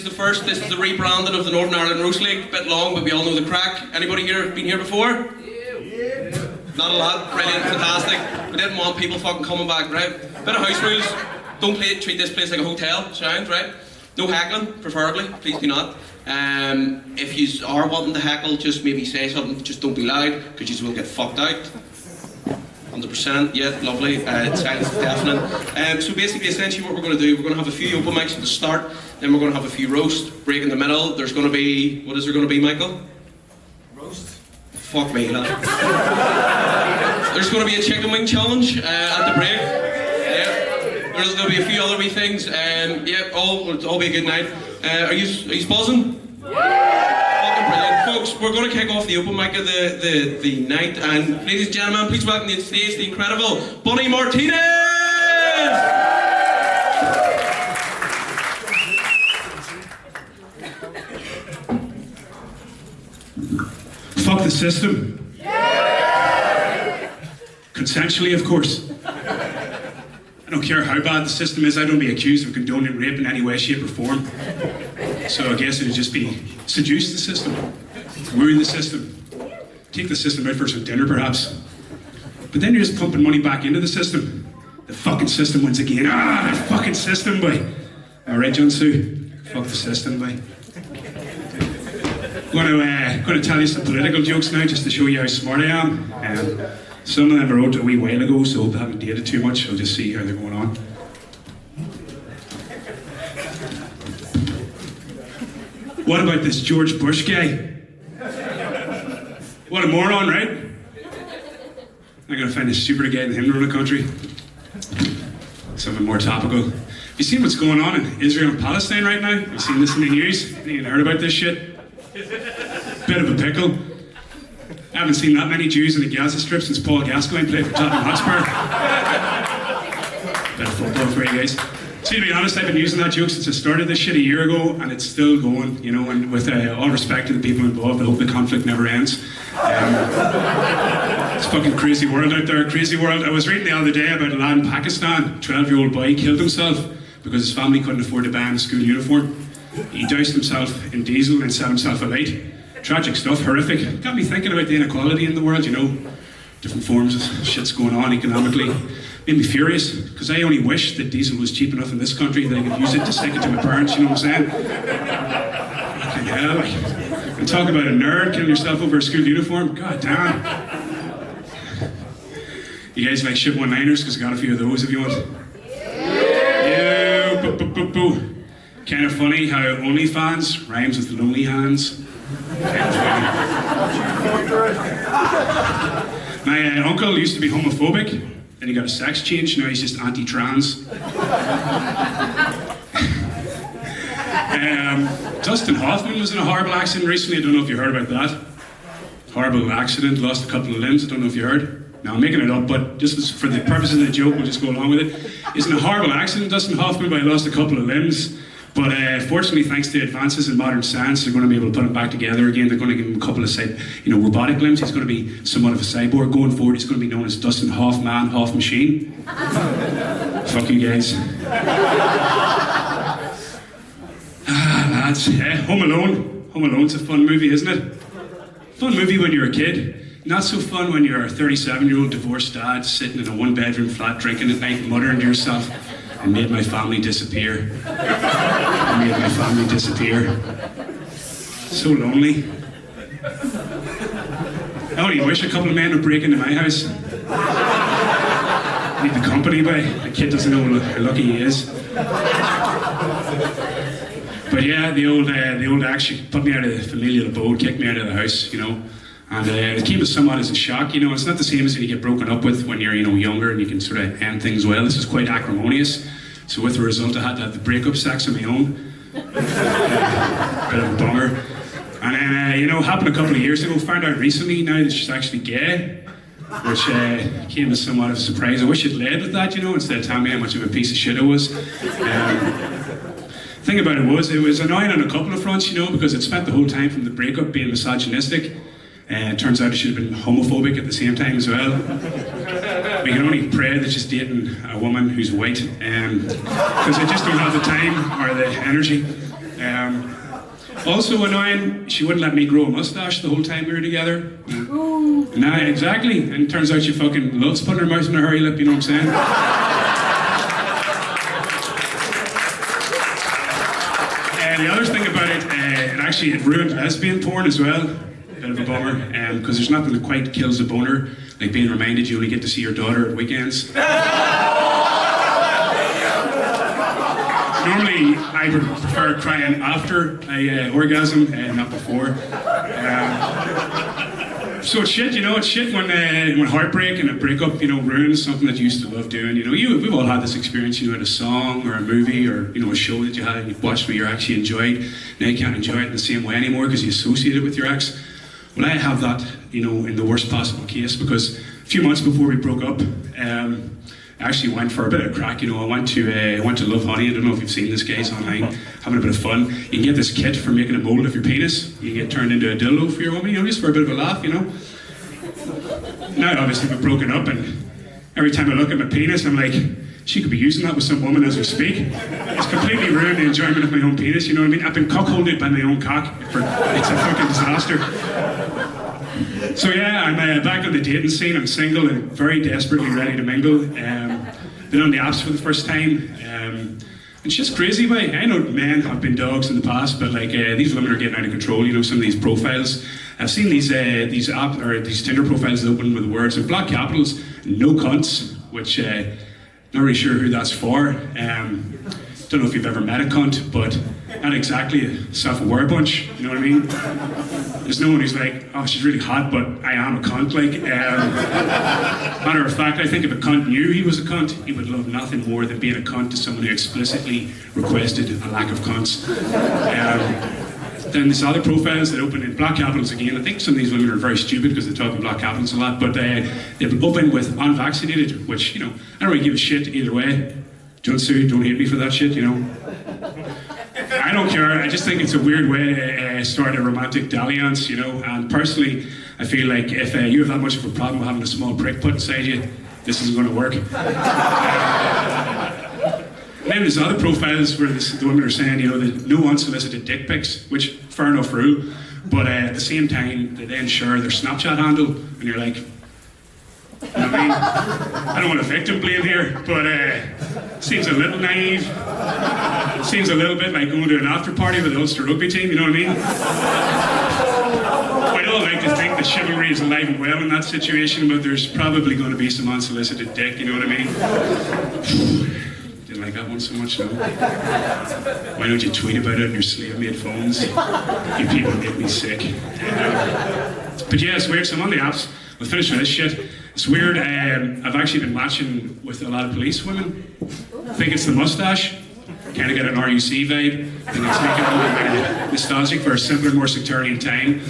the first. This is the rebranding of the Northern Ireland Roast League. Bit long, but we all know the crack. Anybody here been here before? Yeah. Not a lot. Brilliant, fantastic. We didn't want people fucking coming back, right? Bit of house rules. Don't treat this place like a hotel. Sounds right? No heckling, preferably. Please do not. If you are wanting to heckle, just maybe say something. Just don't be loud, because you will get fucked out. 100%, yeah, lovely. Silence is deafening. So basically, essentially what we're going to do, we're going to have a few open mics at the start, then we're going to have a few roast, break in the middle. There's going to be, what is there going to be, Michael? Roast. Fuck me, lad. There's going to be a chicken wing challenge at the break. Yeah. There's going to be a few other wee things. Yeah, it'll all be a good night. Are you buzzing? Brilliant. Folks, we're going to kick off the open mic of the night, and ladies and gentlemen, please welcome to the stage the incredible Bunny Martinez! Fuck the system. Consensually, of course. I don't care how bad the system is, I don't be accused of condoning rape in any way, shape or form. So I guess it'd just be seduce the system, woo the system, take the system out for some dinner perhaps. But then you're just pumping money back into the system. The fucking system wins again. Ah, the fucking system, boy. Alright, John Sue, fuck the system, boy. I'm going to tell you some political jokes now just to show you how smart I am. Some of them I wrote a wee while ago, so I haven't dated too much. I'll just see how they're going on. What about this George Bush guy? What a moron, right? I'm going to find a stupider guy than him to run a country. Something more topical. Have you seen what's going on in Israel and Palestine right now? Have you seen this in the news? Have you heard about this shit? Bit of a pickle. I haven't seen that many Jews in the Gaza Strip since Paul Gascoigne played for Tottenham Hotspur. Bit of football for you guys. See, to be honest, I've been using that joke since I started this shit a year ago, and it's still going, you know, and with all respect to the people involved, I hope the conflict never ends. It's a fucking crazy world out there, crazy world. I was reading the other day about a lad in Pakistan, a 12-year-old boy killed himself because his family couldn't afford to buy him a school uniform. He doused himself in diesel and set himself alight. Tragic stuff, horrific. Got me thinking about the inequality in the world, you know. Different forms of shit's going on economically. Made me furious, because I only wish that diesel was cheap enough in this country that I could use it to stick it to my parents, you know what I'm saying? Fucking hell, like. And talk about a nerd killing yourself over a school uniform, god damn. You guys like shit one-liners, because I got a few of those if you want. Yeah, boo, boo, boo, boo. Kind of funny how OnlyFans rhymes with lonely hands. My uncle used to be homophobic, then he got a sex change, now he's just anti-trans. Dustin Hoffman was in a horrible accident recently, I don't know if you heard about that. Horrible accident, lost a couple of limbs, I don't know if you heard. Now I'm making it up, but just for the purposes of the joke, we'll just go along with it. He's in a horrible accident, Dustin Hoffman, but he lost a couple of limbs. But fortunately, thanks to advances in modern science, they're going to be able to put him back together again. They're going to give him a couple of robotic limbs. He's going to be somewhat of a cyborg going forward. He's going to be known as Dustin Hoffman, Hoff Machine. Fuck you guys. Lads, Home Alone. Home Alone's a fun movie, isn't it? Fun movie when you're a kid. Not so fun when you're a 37-year-old divorced dad sitting in a one-bedroom flat drinking at night, muttering to yourself, "I made my family disappear. I made my family disappear." So lonely. I only wish a couple of men would break into my house. Need the company, but the kid doesn't know how lucky he is. But yeah, the old actually put me out of the familial abode, kicked me out of the house, you know. And it came as somewhat as a shock, you know. It's not the same as when you get broken up with when you're, you know, younger and you can sort of end things well. This is quite acrimonious. So with the result, I had to have the breakup sex on my own. Bit of a bummer. And then, you know, happened a couple of years ago, found out recently now that she's actually gay, which came as somewhat of a surprise. I wish she'd led with that, you know, instead of telling me how much of a piece of shit I was. Thing about it was annoying on a couple of fronts, you know, because it spent the whole time from the breakup being misogynistic. It turns out I should have been homophobic at the same time as well. We can only pray that she's dating a woman who's white, because I just don't have the time or the energy. Also annoying, she wouldn't let me grow a mustache the whole time we were together. Nah, exactly. And it turns out she fucking loves putting her mouth in a hairy lip, you know what I'm saying? The other thing about it, it ruined lesbian porn as well. Bit of a bummer, because there's nothing that quite kills a boner like being reminded you only get to see your daughter at weekends. Normally, I would prefer crying after I orgasm, not before. So it's shit, it's shit when heartbreak and a breakup, ruins something that you used to love doing. We've all had this experience, at a song or a movie or, a show that you had and you watched where you actually enjoyed. Now you can't enjoy it in the same way anymore because you associate it with your ex. Well, I have that, in the worst possible case because a few months before we broke up, I actually went for a bit of crack. I went to Love Honey. I don't know if you've seen this, guys, online, having a bit of fun. You can get this kit for making a mold of your penis. You can get turned into a dildo for your woman, just for a bit of a laugh, Now, obviously, we've broken up, and every time I look at my penis, I'm like, she could be using that with some woman as we speak. It's completely ruined the enjoyment of my own penis, you know what I mean? I've been cuckolded by my own cock. It's a fucking disaster. So yeah, I'm back on the dating scene. I'm single and very desperately ready to mingle. Been on the apps for the first time. It's just crazy, boy. I know men have been dogs in the past, but these women are getting out of control. Some of these profiles. I've seen these Tinder profiles open with words in black capitals, no cunts, which not really sure who that's for. Don't know if you've ever met a cunt, but not exactly a self-aware bunch, you know what I mean? There's no one who's like, oh, she's really hot, but I am a cunt, matter of fact, I think if a cunt knew he was a cunt, he would love nothing more than being a cunt to someone who explicitly requested a lack of cunts. Then there's other profiles that open in black capitals again. I think some of these women are very stupid because they talk in black capitals a lot, but they've opened with unvaccinated, which, I don't really give a shit either way. Don't sue, don't hate me for that shit, I don't care. I just think it's a weird way to start a romantic dalliance, and personally, I feel like if you have that much of a problem with having a small prick put inside you, this isn't going to work. And then there's other profiles where the women are saying, that no unsolicited dick pics, which, fair enough rule, but at the same time, they then share their Snapchat handle, and you're like, you know what I mean? I don't want to victim blame here, but it seems a little naive. It seems a little bit like going to an after party with the Ulster rugby team, you know what I mean? I'd all like to think that chivalry is alive and well in that situation, but there's probably going to be some unsolicited dick, you know what I mean? Didn't like that one so much, no? Why don't you tweet about it on your slave-made phones? You people make me sick. But yeah, it's weird, so I'm on the apps. We'll finish with this shit. It's weird, I've actually been matching with a lot of police women. I think it's the mustache. Kind of get an RUC vibe. And it's making it nostalgic for a simpler, more sectarian time.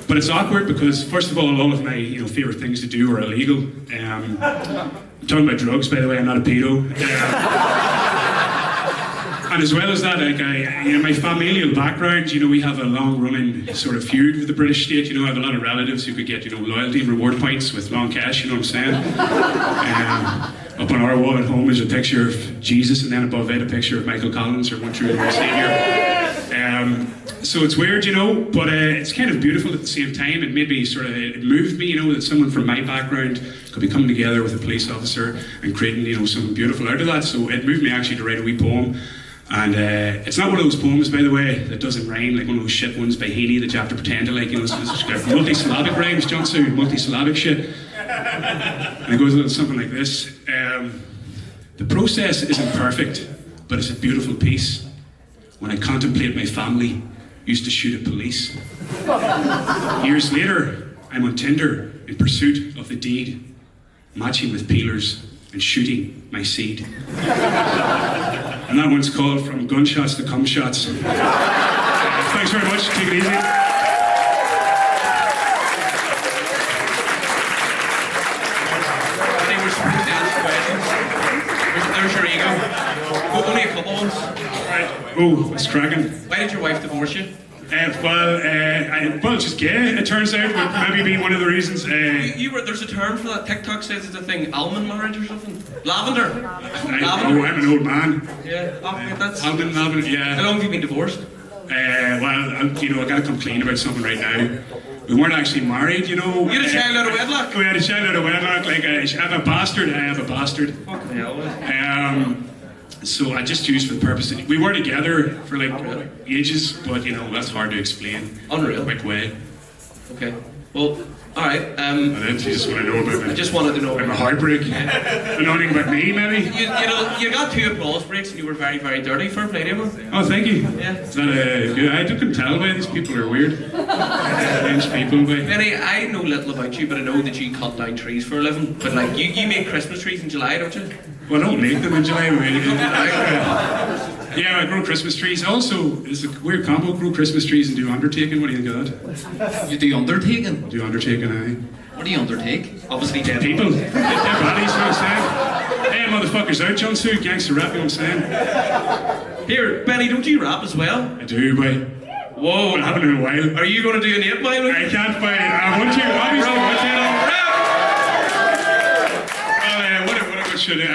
But it's awkward because, first of all of my favourite things to do are illegal. I'm talking about drugs, by the way, I'm not a pedo. And as well as that, my familial background, we have a long-running sort of feud with the British state. I have a lot of relatives who could get, loyalty and reward points with long cash, you know what I'm saying? Up on our wall at home is a picture of Jesus, and then above it a picture of Michael Collins, or One True Lord Saviour. So it's weird, but it's kind of beautiful at the same time. It made me it moved me, that someone from my background could be coming together with a police officer and creating, something beautiful out of that. So it moved me actually to write a wee poem. And it's not one of those poems, by the way, that doesn't rhyme, like one of those shit ones by Heaney that you have to pretend to like, it's got multi-syllabic rhymes, Johnson, multi-syllabic shit. And it goes a little something like this. The process isn't perfect, but it's a beautiful piece. When I contemplate my family, used to shoot at police. Years later, I'm on Tinder in pursuit of the deed, matching with peelers and shooting my seed. And that one's called From Gunshots to Cum Shots. Thanks very much, take it easy. They were supposed to answer questions. There's your ego. Only a couple ones. Right. Oh, it's cracking. Why did your wife divorce you? Well, just gay, it turns out, would maybe be one of the reasons. There's a term for that. TikTok says it's a thing, almond marriage or something. Lavender. I'm an old man. Yeah, that's. Almond lavender, yeah. How long have you been divorced? I gotta complain about something right now. We weren't actually married, you know. You had a child out of wedlock? We had a child out of wedlock, like, I have a bastard. Fucking hell. So I just used for the purpose we were together for like ages, but you know, that's hard to explain. Unreal. Quick way. Okay. Well, alright. And then you just want to know about I just wanted to know about my heartbreak. And nothing about me, maybe? You got 2 applause breaks and you were very, very dirty. Fair play to you. Oh, thank you. Yeah. Is that good? I can tell by these people are weird. Strange people, but... Benny, I know little about you, but I know that you cut down trees for a living. But like, you make Christmas trees in July, don't you? Well, I don't make them in July, really. Yeah, I grow Christmas trees. Also, it's a weird combo, grow Christmas trees and do undertaking. What do you think of that? You do undertaking? Do undertaking, aye. What do you undertake? Obviously dead People. Dead bodies, you know what I'm saying? Hey, motherfuckers out, John Sue, gangster rap, you know what I'm saying? Here, Benny, don't you rap as well? I do, but... Whoa. I haven't in a while. Are you going to do an 8 mile? I can't find it. I want to, obviously.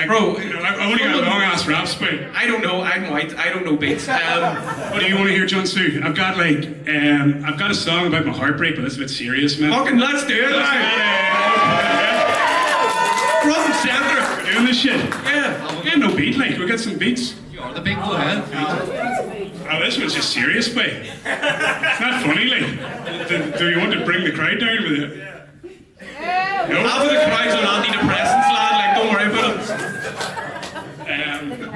Bro, I only got long ass raps, but I don't know. I'm white. I don't know beats. What do you want to hear, John Sue? I've got a song about my heartbreak, but it's a bit serious, man. Fucking let's do it. Front and center. We're doing this shit. Yeah. We have no beat, like we got some beats. You are the big go ahead. Oh, this one's just serious, but it's not funny, like. Do you want to bring the crowd down with it? No. Half of the crowd's on antidepressants, lad. Like, don't worry about it.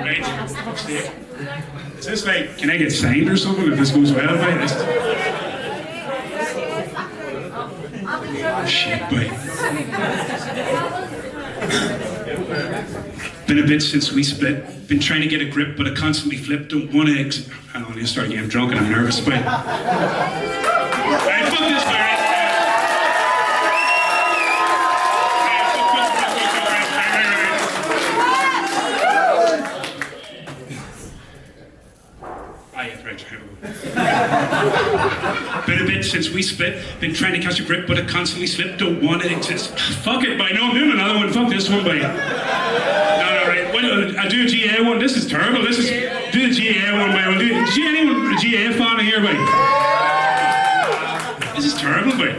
Right. Is this like, can I get signed or something if this goes well, mate? Shit, boy. Been a bit since we split. Been trying to get a grip, but I constantly flip. Don't want to I don't need to start again. I'm drunk and I'm nervous, but... Right, fuck this, Larry. Been a bit since we split. Been trying to catch a grip, but I constantly slip. Don't want to exist. Fuck it, boy. No, I'm doing another one. Fuck this one, boy. No, right. Well, I'll do a GA one. This is terrible. Do the GA one, boy. Is anyone a GA fan here, boy? This is terrible, boy.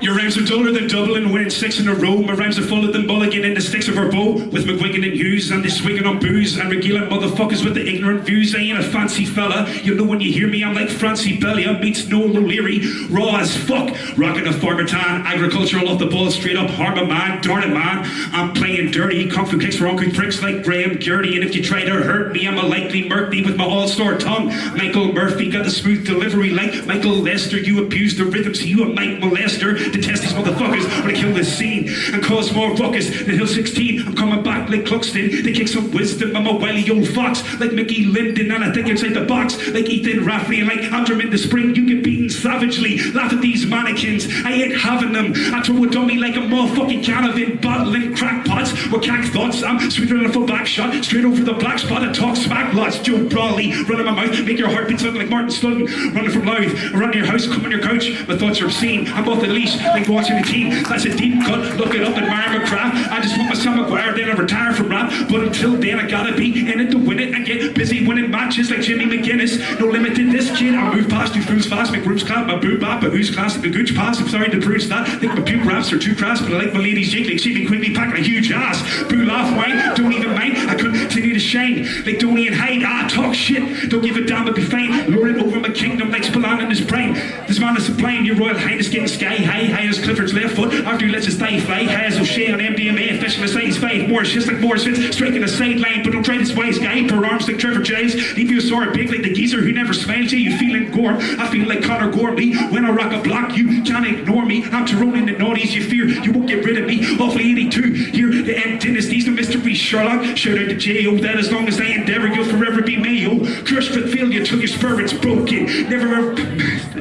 Your rhymes are duller than Dublin, winning 6 in a row. My rhymes are fuller than Mulligan in the sticks of her bow. With McGuigan and Hughes, and they swinging on booze and regaling motherfuckers with the ignorant views. I ain't a fancy fella. You know when you hear me, I'm like Francie Bellia meets Noel O'Leary. Raw as fuck, rocking a farmer tan. Agricultural off the ball, straight up harm a man. Darn it, man, I'm playing dirty. Kung fu kicks for Uncle Pricks like Graham Gertie. And if you try to hurt me, I'm a likely murky with my all-star tongue. Michael Murphy got the smooth delivery like Michael Lester. You abuse the rhythm, so you a Mike molester. Detest these motherfuckers when I kill this scene and cause more ruckus than Hill 16. I'm coming back like Cluxton. They kick some wisdom. I'm a wily old fox like Mickey Linden, and I think inside the box like Ethan Rafferty and like Antrim in the spring. You get beaten savagely. Laugh at these mannequins. I ain't having them. I throw a dummy like a motherfucking cannabis, bottling crackpots with cack thoughts. I'm sweeter than a full back shot straight over the black spot and talk smack lots. Joe Brawley running my mouth, make your heartbeat sound like Martin Slutton. Running from Louth around your house, come on your couch. My thoughts are obscene. I'm off the leash like watching the team. That's a deep cut. Look it up in Myra McCraft. I just want my Sam McGuire, then I retire from rap. But until then, I gotta be in it to win it and get busy winning matches like Jimmy McGuinness. No limit to this kid. I move past you fools fast. My groups clap, my boom bap, my who's classic, the gooch pass. I'm sorry to bruise that. Think my puke raps are too crass, but I like my ladies jiggling. She be quickly packing a huge ass. Boo, laugh, whine, don't even mind. I continue to shine like Donnie and Hyde. Talk shit. Don't give a damn, but be fine. Luring over my kingdom like Spillane in his brain. This man is sublime. Your Royal Highness getting sky high. High as Clifford's left foot. After he lets his thigh fly. High as O'Shea on MDMA. Fishing a size 5. More shits like Morris Fitz. Striking a sideline, but don't try this wise guy. Per arms like Trevor Giles. Leave you sore big like the geezer who never smiled to you. You feeling gorm. I feel like Conor Gormley. When I rock a block, you can't ignore me. I'm Tyrone in the naughties. You fear you won't get rid of me. Awfully 82. Here, the end dynasties. No mystery Sherlock. Shout out to J.O. That as long as I endeavor, you'll forever be Mayo. Curse for failure till your spirit's broken. Never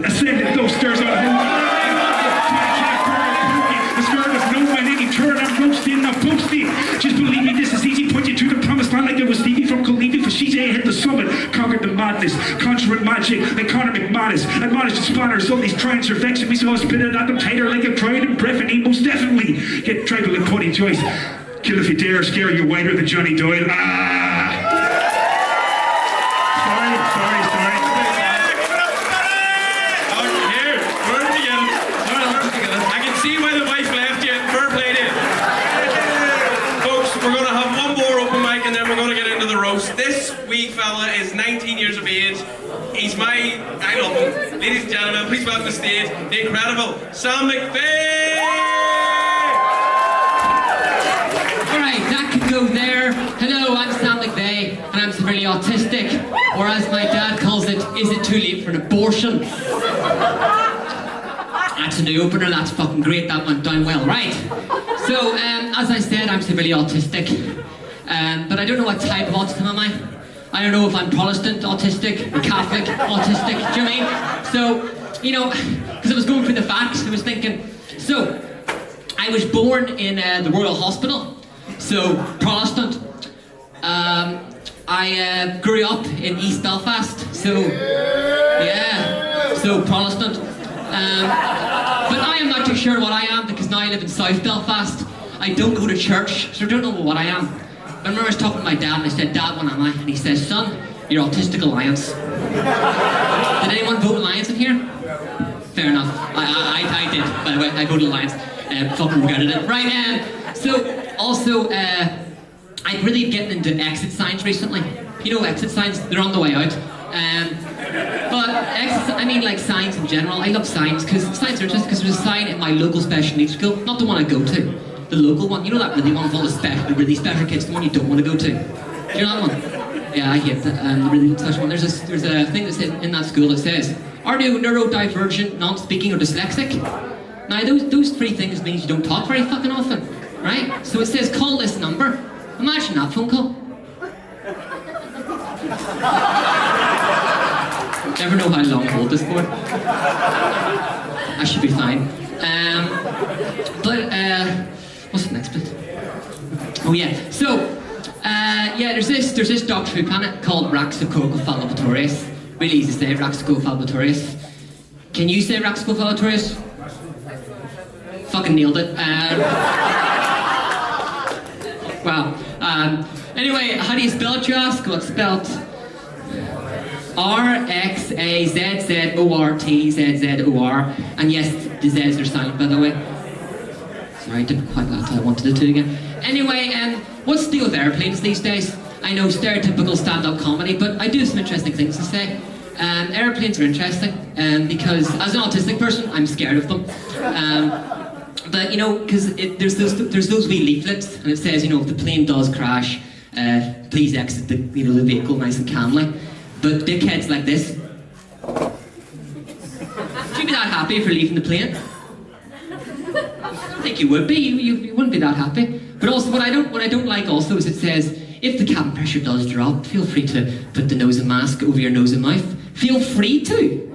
ascended those stairs on home. I'm roasting, I'm boasting. Just believe me, this is easy. Point you to the promised land like it was Stevie from Khalifi. For CJ hit the summit, conquered the madness, conjuring magic like Conor McManus. Admonish the spawners, all these tryings are vexing me, so I'll spit it at them tighter like a cried and breathing. Most definitely get tribal and Putty Joyce. Kill if you dare, scare you wider than Johnny Doyle. Sorry. I can see why the wife left you. Fair play to you. Folks, we're going to have one more open mic and then we're going to get into the roast. This wee fella is 19 years of age. I love him. Ladies and gentlemen, please welcome to the stage the incredible Sam McVeigh! Alright, that could go there. Hello, I'm Sam McVeigh and I'm severely autistic. Or as my dad calls it, is it too late for an abortion? That's a new opener, that's fucking great, that went down well. Right, so as I said, I'm severely autistic. But I don't know what type of autism am I? I don't know if I'm Protestant autistic or Catholic autistic, do you know what I mean? So, you know, because I was going through the facts, I was thinking, so, I was born in the Royal Hospital, so Protestant. I grew up in East Belfast, so, yeah, so Protestant. But I am not too sure what I am because now I live in South Belfast. I don't go to church, so I don't know what I am. I remember I was talking to my dad and I said, Dad, what am I? And he says, son, you're Autistic Alliance. Did anyone vote Alliance in here? Fair enough. I did, by the way. I voted Alliance. Fucking regretted it. Right, so, also, I'm really getting into exit signs recently. You know exit signs? They're on the way out. But I mean like signs in general. I love signs because signs are just because there's a sign in my local special needs school, not the one I go to, the local one. You know that really one with all the really special kids, the one you don't want to go to. Do you know that one? Yeah, I hate that. The really special one. There's a thing that says in that school that says, "Are you neurodivergent, non-speaking, or dyslexic?" Now those three things means you don't talk very fucking often, right? So it says call this number. Imagine that phone call. Never know how long to hold this for. I should be fine. What's the next bit? Oh yeah. So, there's this Doctor Who planet called Raxacocophallopatorius. Really easy to say, Raxacocophallopatorius. Can you say Raxacocophallopatorius? Fucking nailed it. Wow. Anyway, how do you spell it, you ask? Well, it's spelled Raxazzortzor. And yes, the Z's are silent, by the way. Sorry, I didn't quite like how I wanted it to again. Anyway, what's the deal with airplanes these days? I know stereotypical stand-up comedy, but I do have some interesting things to say. Airplanes are interesting because as an autistic person, I'm scared of them. But you know, because there's those wee leaflets, and it says, you know, if the plane does crash, please exit the vehicle nice and calmly. But dickheads like this, would you be that happy if you're leaving the plane? I don't think you would be. You wouldn't be that happy. But also, what I don't like also is it says, if the cabin pressure does drop, feel free to put the nose and mask over your nose and mouth. Feel free to.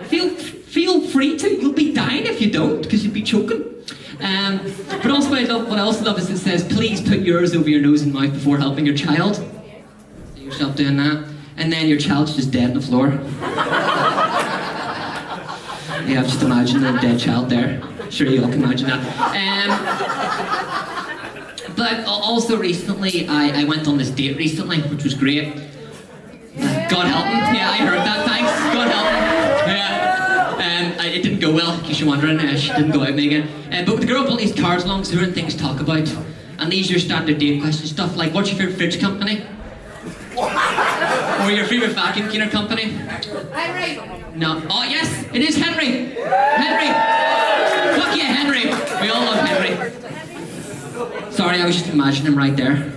Feel free to. You'll be dying if you don't, because you'd be choking. But also what I also love is it says, please put yours over your nose and mouth before helping your child. See yourself doing that. And then your child's just dead on the floor. Yeah, I've just imagined a dead child there. Sure you all can imagine that. But also recently, I went on this date recently, which was great. God help him. Yeah, I heard that, thanks. God help him. Yeah. It didn't go well, in case you're wondering. She didn't go out with me again. But the girl brought these cards along, so there were things to talk about. And these are your standard date questions, stuff like, what's your favourite fridge company? Or your favourite vacuum cleaner company? Henry. No. Oh yes, it is Henry. Henry. Fuck yeah, Henry. We all love Henry. Sorry, I was just imagining him right there.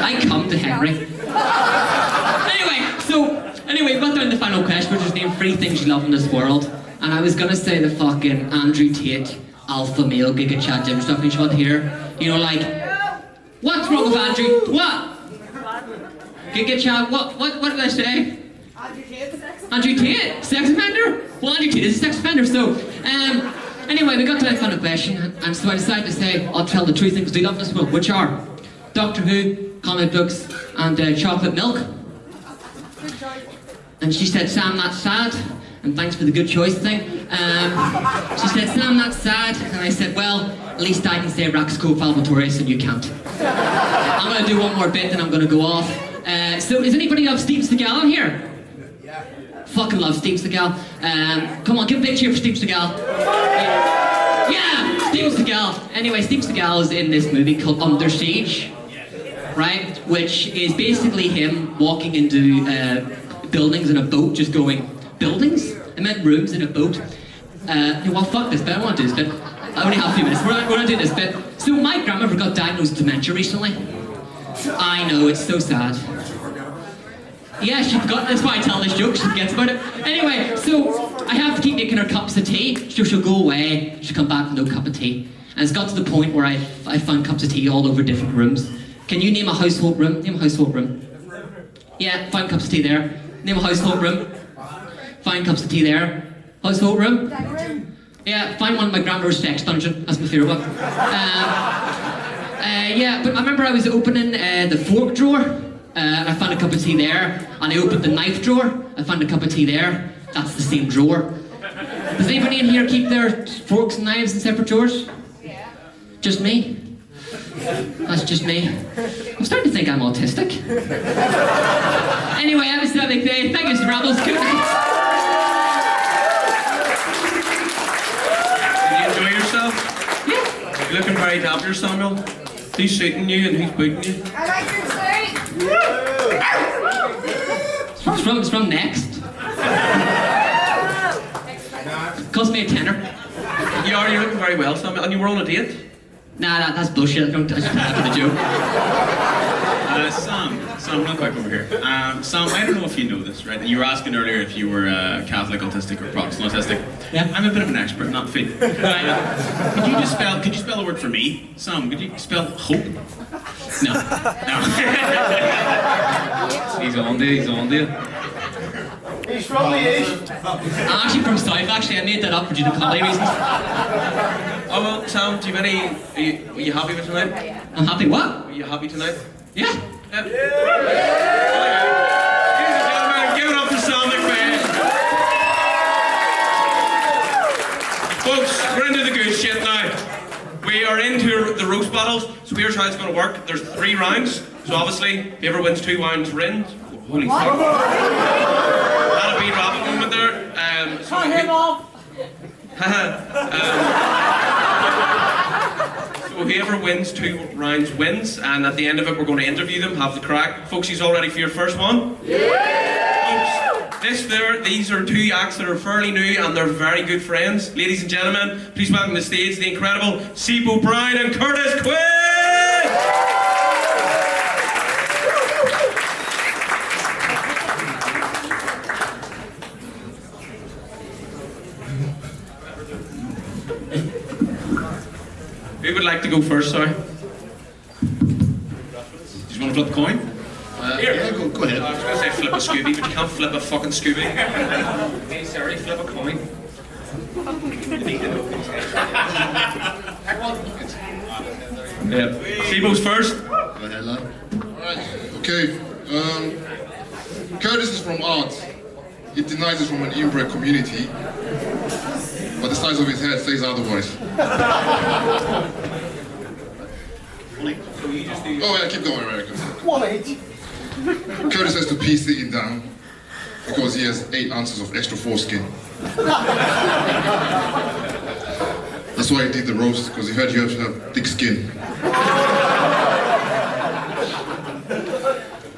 I come to Henry. Anyway, we got down to the final question, which is name 3 things you love in this world. And I was gonna say the fucking Andrew Tate, alpha male, giga chat gym stuff you should hear. You know, like, what's wrong with Andrew? What? Giga chat, what did I say? Andrew Tate, sex offender? Well, Andrew Tate is a sex offender, so, anyway, we got to that final question, and so I decided to say, I'll tell the 3 things we love in this world, which are Doctor Who, comic books, and chocolate milk. And she said, Sam, that's sad. And thanks for the good choice thing. She said, Sam, that's sad. And I said, well, at least I can say Raxco Falvatorius and you can't. I'm going to do one more bit and I'm going to go off. So, is anybody love Steve Seagal in here? Yeah. Fucking love Steve Seagal. Come on, give a big cheer for Steve Seagal. Yeah, Steve Seagal. Anyway, Steve Seagal is in this movie called Under Siege. Right? Which is basically him walking into buildings in a boat, just going, buildings? I meant rooms in a boat. Well, fuck this bit, I want to do this bit. I only have a few minutes, we're gonna do this bit. So my grandmother got diagnosed with dementia recently. I know, it's so sad. Yeah, she forgot, that's why I tell this joke, she forgets about it. Anyway, so I have to keep making her cups of tea, so she'll go away, she'll come back with no cup of tea. And it's got to the point where I found cups of tea all over different rooms. Can you name a household room? Name a household room. Yeah, find cups of tea there. Name a household room. Find cups of tea there. Household room? Yeah, find one in my grandmother's sex dungeon. That's my favourite one. Yeah, but I remember I was opening the fork drawer, and I found a cup of tea there. And I opened the knife drawer, I found a cup of tea there. That's the same drawer. Does anybody in here keep their forks and knives in separate drawers? Yeah. Just me? That's just me. I'm starting to think I'm autistic. Anyway, have a big day. Thank you, Mr. Rebels. Good night. Did you enjoy yourself? Yeah. You're looking very dapper, Samuel. He's shooting you and he's booting you. I like your suit. It's from Next. Cost me a tenner. You're looking very well, Samuel. And you were on a date? Nah, that's bullshit. I just laugh at the joke. Sam, real quick over here. Sam, I don't know if you know this, right? You were asking earlier if you were Catholic autistic or Protestant autistic. Yeah. I'm a bit of an expert, not fit. Could you spell a word for me, Sam? Could you spell hope? No. No. He's on there. He's from the East. I'm actually from South, actually. I made that up for due to comedy reasons. Oh well, Sam, do you have any... Are you happy with tonight? I'm happy what? Are you happy tonight? Yeah. Ladies and gentlemen, give it up for Sam McMahon. Folks, we're into the good shit now. We are into the roast battles, so here's how it's going to work. There's 3 rounds, so obviously, whoever wins 2 rounds wins. Holy fuck. That'll be rabbit moment there. So him off. So whoever wins 2 rounds wins, and at the end of it we're going to interview them, have the crack. Folks, you all ready for your first one? Yeah! Folks, these are 2 acts that are fairly new and they're very good friends. Ladies and gentlemen, please welcome to the stage the incredible Sipo Brown and Curtis Quinn! Who would like to go first, sorry? Do you want to flip a coin? Here. Yeah, go ahead. I was going to say flip a Scooby, but you can't flip a fucking Scooby. Hey Siri, flip a coin. Yeah. Sibo's first. Go ahead, lad. Alright, okay. Curtis is from arts. He denies it's from an inbred community, but the size of his head says otherwise. Oh yeah, keep going, America. 180. Curtis has to pee sitting down because he has 8 ounces of extra foreskin. That's why he did the roast, because he heard you have to have thick skin.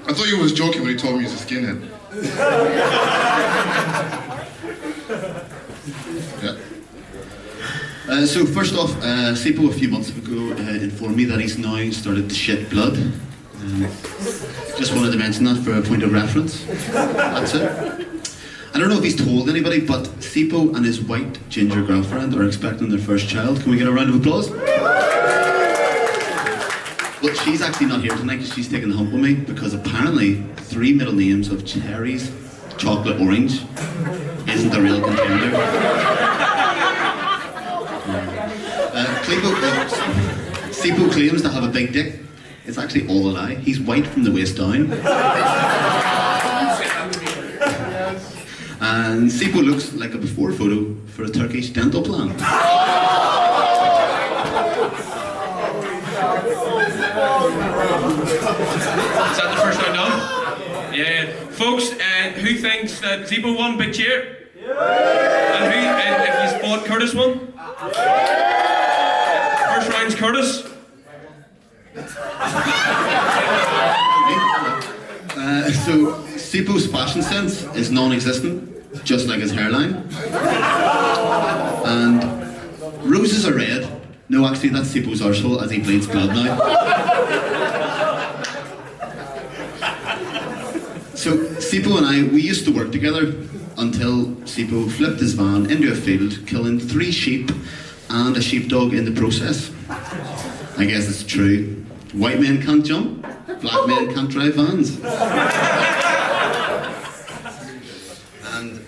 I thought you was joking when he told me he's a skinhead. Yeah. So first off, Sipo a few months ago informed me that he's now started to shit blood. Just wanted to mention that for a point of reference. That's it. I don't know if he's told anybody, but Sipo and his white ginger girlfriend are expecting their first child. Can we get a round of applause? Well, she's actually not here tonight because she's taking the hump with me, because apparently 3 middle names of cherries, chocolate, orange isn't the real contender. Sipo claims to have a big dick. It's actually all a lie. He's white from the waist down. And Sipo looks like a before photo for a Turkish dental plan. Is that the first round done? Yeah. Folks, who thinks that Zebo won? Big cheer. And who, if you spot Curtis won? First round's Curtis. So Sipo's fashion sense is non-existent, just like his hairline. And roses are red. No, actually, that's Sipo's arsehole as he bleeds blood now. So Sipo and I, we used to work together until Sipo flipped his van into a field, killing 3 sheep and a sheepdog in the process. I guess it's true. White men can't jump, black men can't drive vans. And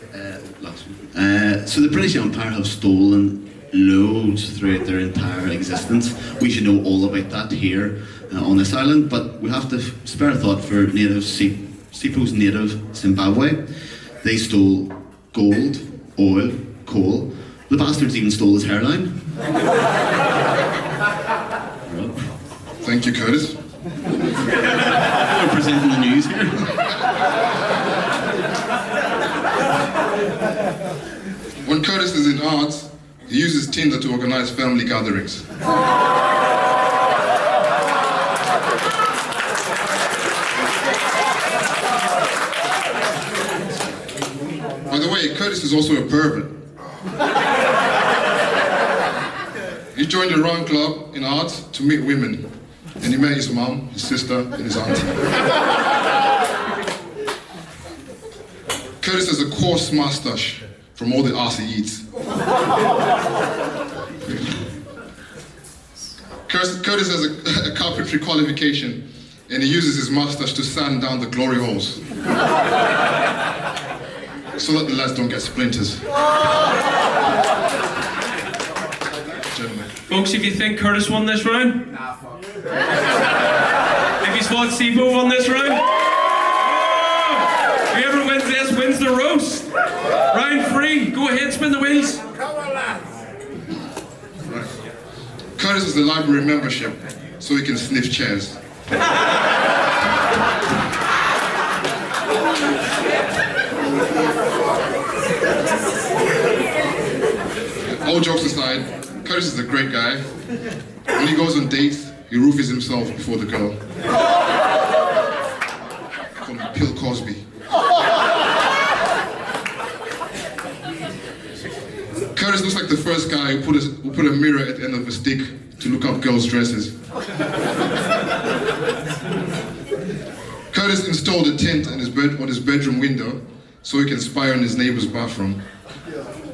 last one. So the British Empire have stolen loads throughout their entire existence. We should know all about that here on this island, but we have to spare a thought for native Sipo's native Zimbabwe. They stole gold, oil, coal. The bastards even stole his hairline. Thank you, Curtis. We're presenting the news here. When Curtis is in arts, he uses Tinder to organize family gatherings. By the way, Curtis is also a pervert. He joined the run club in arts to meet women, and he met his mom, his sister, and his aunt. Curtis has a coarse mustache from all the ass he eats. Curtis has a carpentry qualification, and he uses his mustache to sand down the glory holes, so that the lads don't get splinters. Gentlemen. Folks, if you think Curtis won this round, if you thought Sibo won this round, whoever wins this wins the roast. Round 3, go ahead, spin the wheels. Curtis has a library membership, so he can sniff chairs. All jokes aside, Curtis is a great guy. When he goes on dates, he roofies himself before the girl. Call him Bill Cosby. Curtis looks like the first guy who put a mirror at the end of a stick to look up girls' dresses. Curtis installed a tent on his bedroom window so he can spy on his neighbor's bathroom.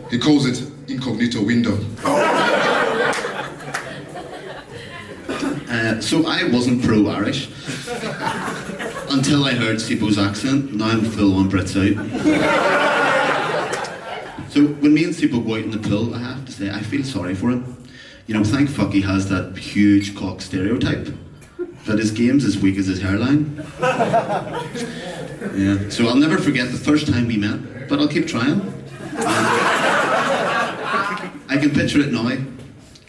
He calls it incognito window. So I wasn't pro-Irish until I heard Sipo's accent. Now I'm full on Brits out. So when me and Sipo go out in the pool, I have to say I feel sorry for him. You know, thank fuck he has that huge cock stereotype, but his game's as weak as his hairline. Yeah. So I'll never forget the first time we met, but I'll keep trying. I can picture it now.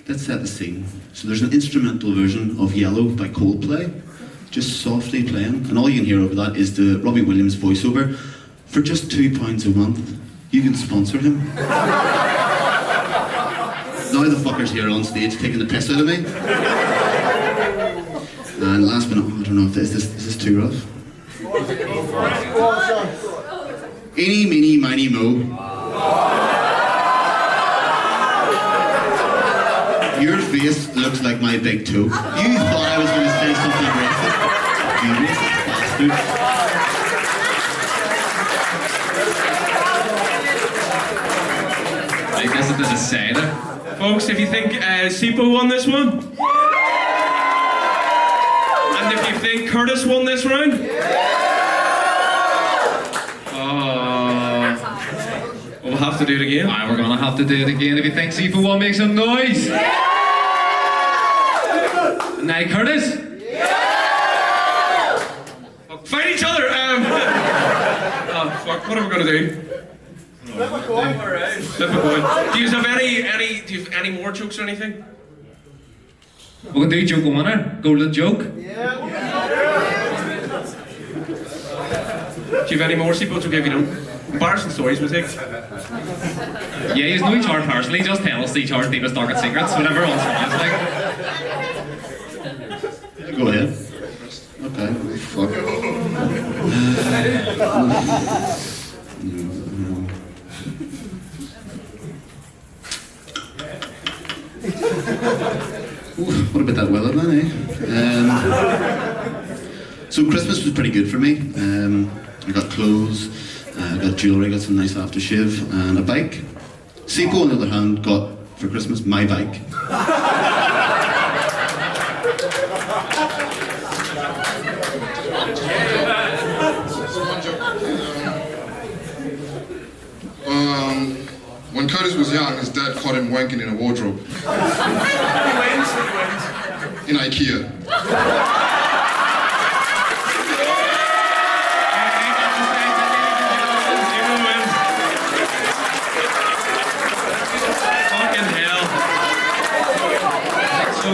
Let's set the scene. So there's an instrumental version of Yellow by Coldplay, just softly playing, and all you can hear over that is the Robbie Williams voiceover. For just £2 a month, you can sponsor him. Now the fucker's here on stage taking the piss out of me. And last but not, I don't know if is this too rough? Eeny, meeny, miny, mo. Your face looks like my big toe. You thought I was going to say something racist. You racist bastard. I guess it doesn't say that. Folks, if you think Sipo won this one, and if you think Curtis won this round, we'll have to do it again. Aye, we're gonna have to do it again. If you think Sifu won, make some noise. Now, Curtis. Fight each other. Oh fuck! What are we gonna do? Flip a coin. Flip a coin. Do you have any more jokes or anything? We can do joke winner. Golden joke. Yeah. Do you have any more sequels? Okay, if you don't. Embarrassing stories we'll take. Yeah, you know each other personally. Just tell us each other's deepest, darkest secrets. Whatever else it's like. Go ahead. Okay. Fuck. What about that weather then, eh? So Christmas was pretty good for me. I got clothes, I got jewellery, got some nice aftershave, and a bike. Sipo, on the other hand, got for Christmas my bike. When Curtis was young, his dad caught him wanking in a wardrobe. In IKEA. Fucking hell. So,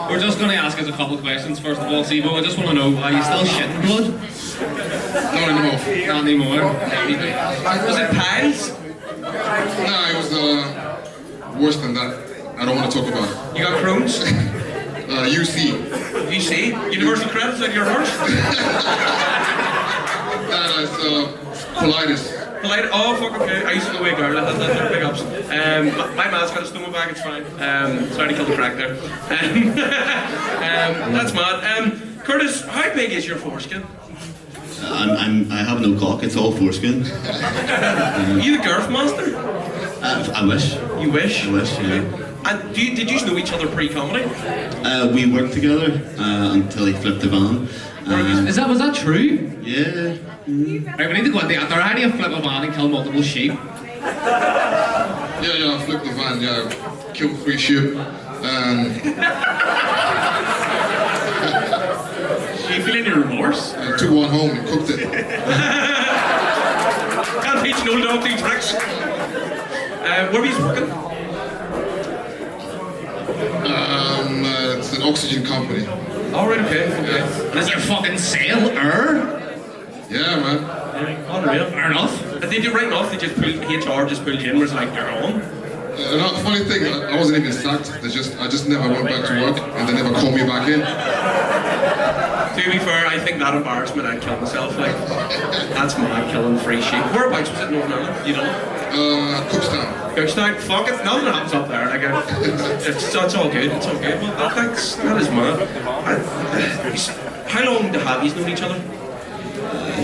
we're just going to ask us a couple of questions. First of all, Sibo, I just want to know, are you still shitting blood? Not anymore. Not anymore. Was it piles? No, it was worse than that. I don't want to talk about it. You got Crohn's? UC. UC? Universal credits on your horse? It's colitis. Oh, fuck, okay. I used to know a girl that has that. They're big ups. My man's got a stomach bag, it's fine. Sorry to kill the crack there. That's mad. Curtis, how big is your foreskin? I have no cock, it's all foreskin. Are you the girth master? I wish. You wish? I wish, yeah. And did you know each other pre-comedy? We worked together until he flipped the van. Was that true? Yeah. Right, we need to go out there. How do you flip a van and kill multiple sheep? Yeah, I flipped the van, yeah. Killed 3 sheep. You feeling your remorse? And took one home and cooked it. Can't teach an old dog these tricks. Where were you working? It's an oxygen company. Oh, right, okay. And is your fucking sailor? Yeah, man. Unreal. Fair enough. And did you write off? They just pulled HR just pulled you in? Was like you're on? Funny thing, I wasn't even sacked. I just never went back to work, and they never called me back in. To be fair, I think that embarrassment I'd kill myself. Like that's mad killing 3 sheep. Whereabouts was it in Northern Ireland? You know? Cookstown. Cookstown. Fuck it. Nothing happens up there. Like it's all good. It's all good. But that is mad. How long have you known each other?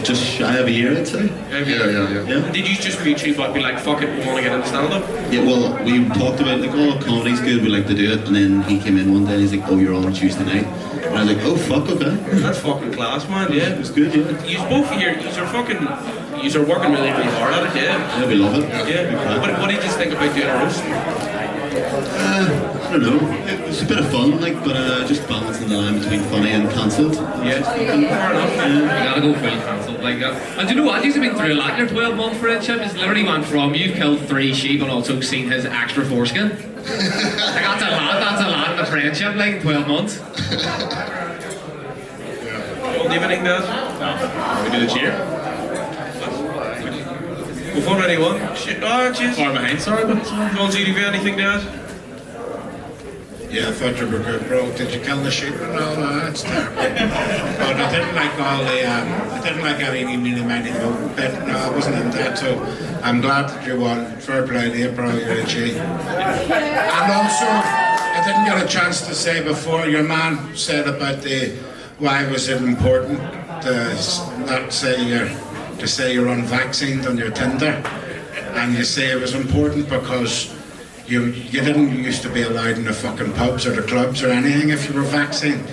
Just shy of a year, I'd say. Yeah. Did you just mutually be like, fuck it, we want to get into stand-up? Yeah, well, we talked about like, oh, comedy's good, we like to do it, and then he came in one day and he's like, oh, you're on Tuesday night. And I was like, oh, fuck, okay. That's fucking class, man, yeah. It was good, yeah. You both here, you're working really, really hard at it, yeah. Yeah, we love it. Yeah. What did you just think about doing a roast? I don't know. It was a bit of fun, like, but just balancing the line between funny and cancelled. Yeah, fair enough. You gotta go full cancelled like that. And do you know what? You've been through a lot in your 12-month friendship. It's literally went from you've killed 3 sheep and also seen his extra foreskin. Like, that's a lot in the friendship, like 12 months. Don't leave anything, Dad? We do the cheer. We've already won. Shit, oh, jeez. Far behind, sorry, but John, do you have anything, Dad? Yeah, I thought you were good, bro. Did you kill the sheep? No, that's terrible. But I didn't like all the, I didn't like any mealy bit. No, I wasn't into that, so I'm glad that you won. Fair play to you, bro. You're a G. And also, I didn't get a chance to say before, your man said about why was it important to not say you're unvaccinated on your Tinder. And you say it was important because you didn't used to be allowed in the fucking pubs or the clubs or anything if you were vaccinated.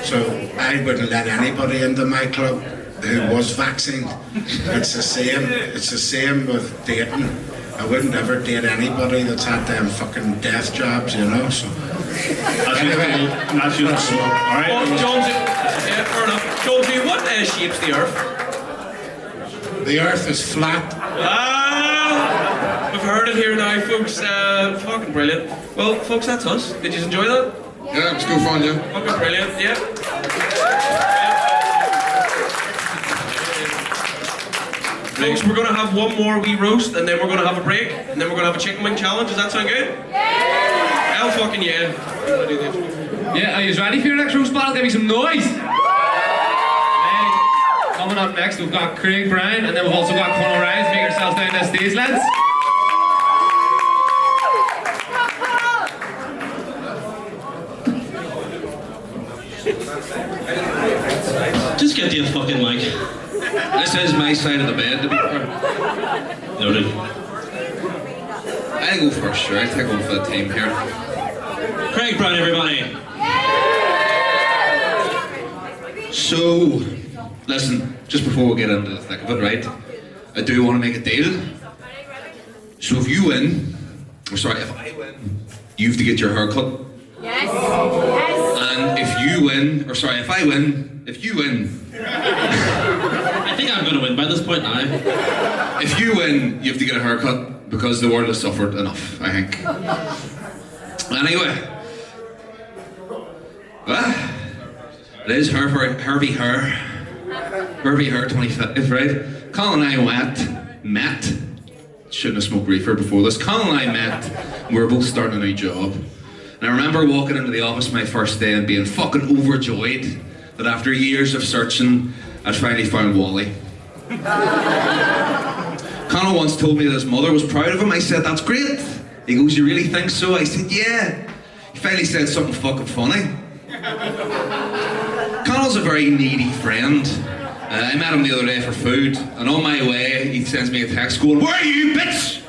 So I wouldn't let anybody into my club who was vaccinated. It's the same with dating. I wouldn't ever date anybody that's had them fucking death jobs, you know. So anyway, That's just alright. Well, Jonesy, yeah, fair enough. Jonesy, what shapes the Earth? the Earth is flat. Ah! We've heard it here now, folks. Fucking brilliant. Well, folks, that's us. Did you enjoy that? Yeah, it was good fun, yeah. Fucking brilliant, yeah. Folks, we're going to have one more wee roast, and then we're going to have a break, and then we're going to have a chicken wing challenge. Does that sound good? Yeah! Hell fucking yeah. Yeah, are you ready for your next roast battle? Give me some noise! Coming up next, we've got Craig Brown, and then we've also got Conor Ryan. Make yourselves down this stage, lads. Just get the fucking mic. This is my side of the bed, to be fair. Noted. I'll go first, sure. I'll take over for the team here. Craig Brown, everybody. So, listen, just before we get into the thick of it, right? I do want to make a deal. So if you win, or sorry, if I win, you have to get your hair cut. Yes. Yes. And if you win, or sorry, if I win, if you win. I think I'm going to win by this point now. If you win, you have to get a haircut because the world has suffered enough, I think. Anyway. Well, it is Harvey Hare 25th, right? Colin and I met. Shouldn't have smoked reefer before this. Colin and I met. We were both starting a new job. And I remember walking into the office my first day and being fucking overjoyed that after years of searching, I'd finally found Wally. Conor once told me that his mother was proud of him. I said, that's great. He goes, you really think so? I said, yeah. He finally said something fucking funny. Connor's a very needy friend. I met him the other day for food, and on my way, he sends me a text going, where are you, bitch?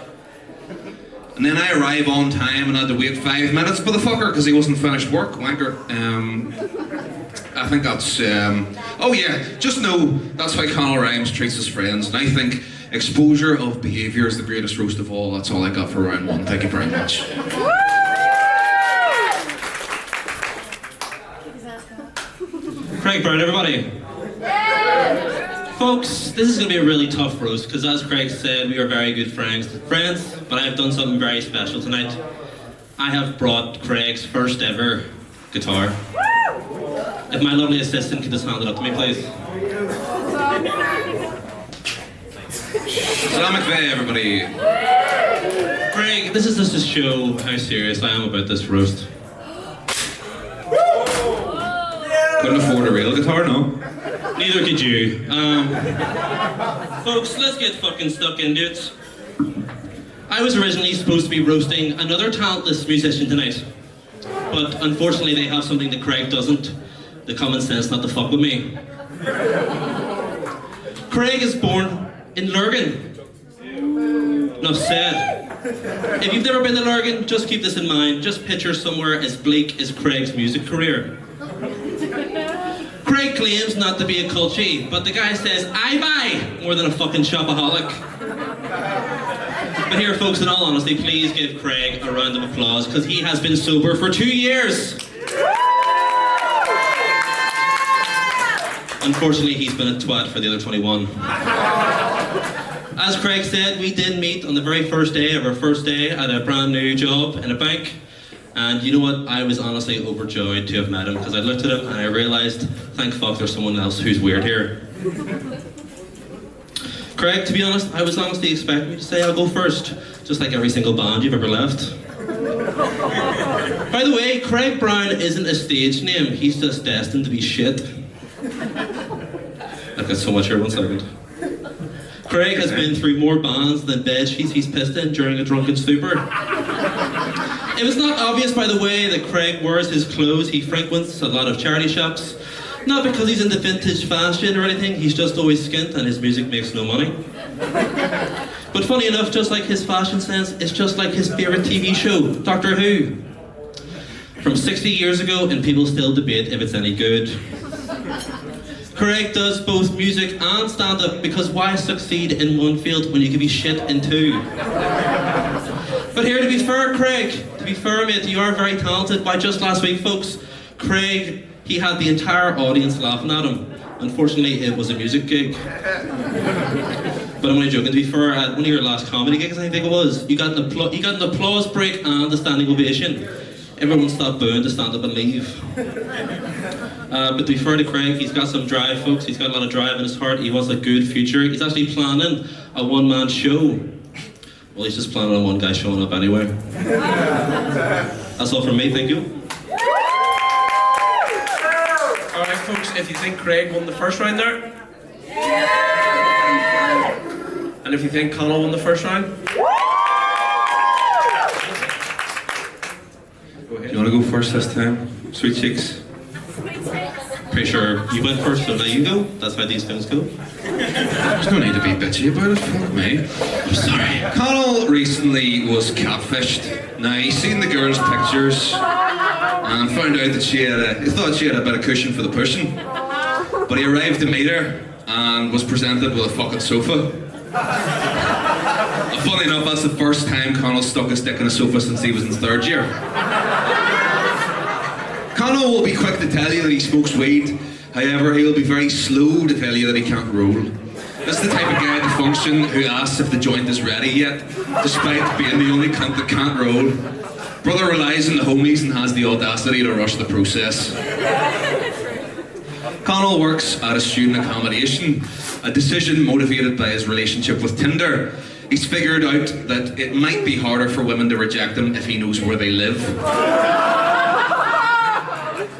And then I arrive on time and I had to wait 5 minutes for the fucker because he wasn't finished work, wanker. I think that's, oh yeah, just know that's how Conor Rhymes treats his friends, and I think exposure of behaviour is the greatest roast of all. That's all I got for round one. Thank you very much. Craig Brown, everybody. Folks, this is going to be a really tough roast because, as Craig said, we are very good friends. But I have done something very special tonight. I have brought Craig's first ever guitar. If my lovely assistant could just hand it up to me, please. Salam McVeigh, everybody. Craig, this is just to show how serious I am about this roast. Couldn't afford a real guitar, no? Neither could you. Folks, let's get fucking stuck into it. I was originally supposed to be roasting another talentless musician tonight. But unfortunately they have something that Craig doesn't. The common sense not to fuck with me. Craig is born in Lurgan. Enough said. If you've never been to Lurgan, just keep this in mind. Just picture somewhere as bleak as Craig's music career. Craig claims not to be a culture, but the guy says, I buy more than a fucking shopaholic. But here, folks, in all honesty, please give Craig a round of applause, because he has been sober for 2 years. Unfortunately, he's been a twat for the other 21. As Craig said, we did meet on the very first day of our first day at a brand new job in a bank. And you know what? I was honestly overjoyed to have met him because I looked at him and I realised, thank fuck there's someone else who's weird here. Craig, to be honest, I was honestly expecting you to say I'll go first, just like every single band you've ever left. By the way, Craig Brown isn't a stage name, he's just destined to be shit. I've got so much here, 1 second. Craig has been through more bands than bed sheets he's pissed in during a drunken stupor. It was not obvious by the way that Craig wears his clothes. He frequents a lot of charity shops. Not because he's into vintage fashion or anything, he's just always skint and his music makes no money. But funny enough, just like his fashion sense, it's just like his favourite TV show, Doctor Who. From 60 years ago, and people still debate if it's any good. Craig does both music and stand-up because why succeed in one field when you can be shit in two? But here, to be fair, Craig, to be fair, mate, you are very talented. By just last week, folks, Craig, he had the entire audience laughing at him. Unfortunately, it was a music gig. But I'm only joking. To be fair, at one of your last comedy gigs, I think it was, you got an applause break and a standing ovation. Everyone stopped booing to stand up and leave. But to be fair to Craig, he's got some drive, folks. He's got a lot of drive in his heart. He wants a good future. He's actually planning a one-man show. Well, he's just planning on one guy showing up anyway. That's all from me. Thank you. Alright folks, if you think Craig won the first round there. And if you think Conall won the first round. Go ahead. Do you want to go first this time? Sweet cheeks. Pretty sure you went first, so now you go. That's how these things go. There's no need to be bitchy about it, fuck me. I'm sorry. Conall recently was catfished. Now, he's seen the girl's pictures and found out that he thought she had a bit of cushion for the pushing. But he arrived to meet her and was presented with a fucking sofa. Funny enough, that's the first time Conall stuck a stick in a sofa since he was in 3rd year. Conall will be quick to tell you that he smokes weed. However, he will be very slow to tell you that he can't roll. This is the type of guy at the function who asks if the joint is ready yet, despite being the only cunt that can't roll. Brother relies on the homies and has the audacity to rush the process. Conall works at a student accommodation, a decision motivated by his relationship with Tinder. He's figured out that it might be harder for women to reject him if he knows where they live.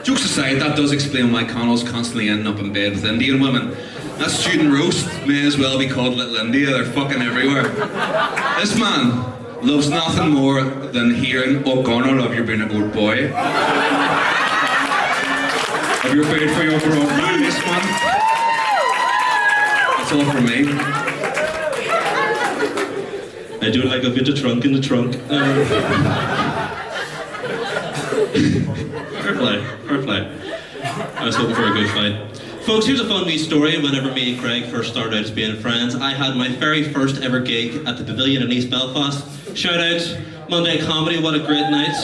Jokes aside, that does explain why Conall's constantly ending up in bed with Indian women. That student roast may as well be called Little India, they're fucking everywhere. This man loves nothing more than hearing, "Oh Conall, have you been a good boy? Have you paid for your grog man this month?" That's all for me. I do like a bit of trunk in the trunk. Fair play. I was hoping for a good fight. Folks, here's a fun wee story. Whenever me and Craig first started out as being friends, I had my very first ever gig at the Pavilion in East Belfast. Shout out, Monday Comedy, what a great night.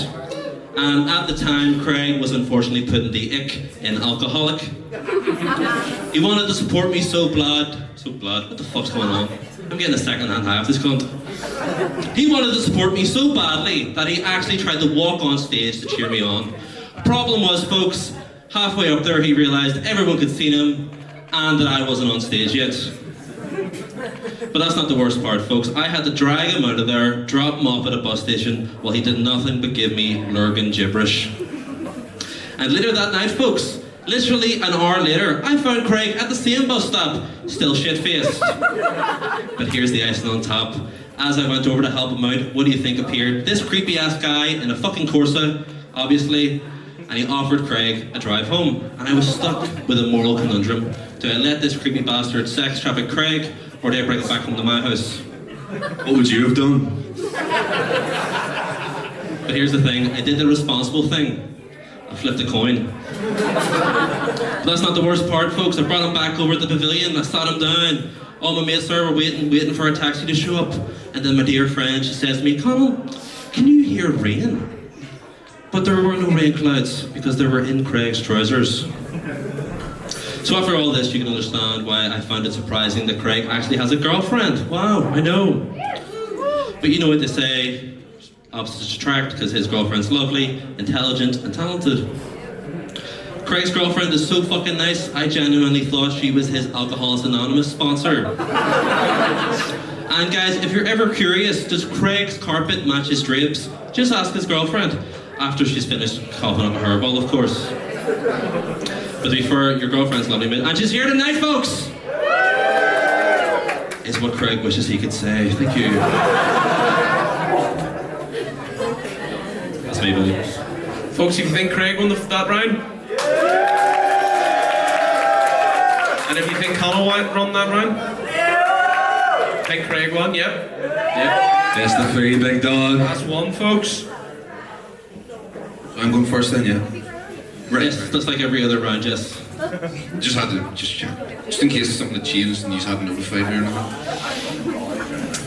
And at the time, Craig was unfortunately putting the ick in alcoholic. He wanted to support me so bad, what the fuck's going on? I'm getting a second-hand high off this cunt. He wanted to support me so badly that he actually tried to walk on stage to cheer me on. Problem was, folks, halfway up there he realised everyone could see him and that I wasn't on stage yet. But that's not the worst part, folks. I had to drag him out of there, drop him off at a bus station while he did nothing but give me Lurgan gibberish. And later that night, folks, literally an hour later, I found Craig at the same bus stop, still shit-faced. But here's the icing on top. As I went over to help him out, what do you think appeared? This creepy-ass guy in a fucking Corsa, obviously, and he offered Craig a drive home. And I was stuck with a moral conundrum. Do I let this creepy bastard sex traffic Craig, or do I bring it back home to my house? What would you have done? But here's the thing, I did the responsible thing. I flipped a coin. But that's not the worst part, folks. I brought him back over to the Pavilion, I sat him down. All my mates there were waiting for a taxi to show up. And then my dear friend, she says to me, "Conall, can you hear rain?" But there were no rain clouds because they were in Craig's trousers. So after all this, you can understand why I found it surprising that Craig actually has a girlfriend. Wow, I know. But you know what they say, opposites attract, because his girlfriend's lovely, intelligent, and talented. Craig's girlfriend is so fucking nice, I genuinely thought she was his Alcoholics Anonymous sponsor. And guys, if you're ever curious, does Craig's carpet match his drapes? Just ask his girlfriend, after she's finished coughing up a hairball, of course. But to be fair, your girlfriend's lovely, mate. And she's here tonight, folks! Is what Craig wishes he could say. Thank you. That's me, buddy. Folks, if you think Craig won that round? And if you think Conall won that round? Think Craig won? Yep. That's the three, big dog. That's one, folks. I'm going first then, yeah? Right. Yes, just like every other round, yes. Just had to check. Just in case something had changed and you hadn't notified me or not.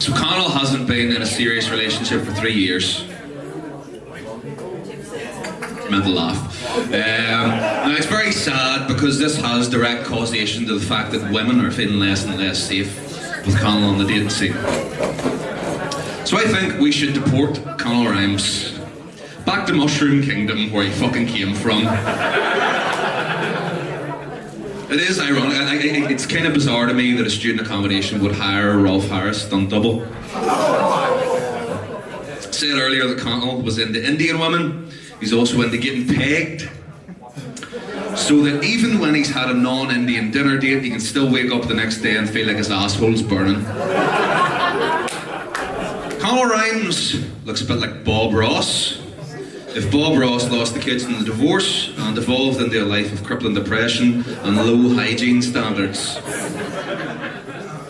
So Conall hasn't been in a serious relationship for 3 years. Meant to laugh. Now it's very sad because this has direct causation to the fact that women are feeling less and less safe. with Connell on the dating scene. So I think we should deport Connell Rhymes back to Mushroom Kingdom, where he fucking came from. It is ironic. It's kind of bizarre to me that a student accommodation would hire Rolf Harris stunt double. Said earlier that Connell was into Indian women. He's also into getting pegged. So that even when he's had a non-Indian dinner date, he can still wake up the next day and feel like his asshole's burning. Connell Rhymes looks a bit like Bob Ross. If Bob Ross lost the kids in the divorce and evolved into a life of crippling depression and low hygiene standards.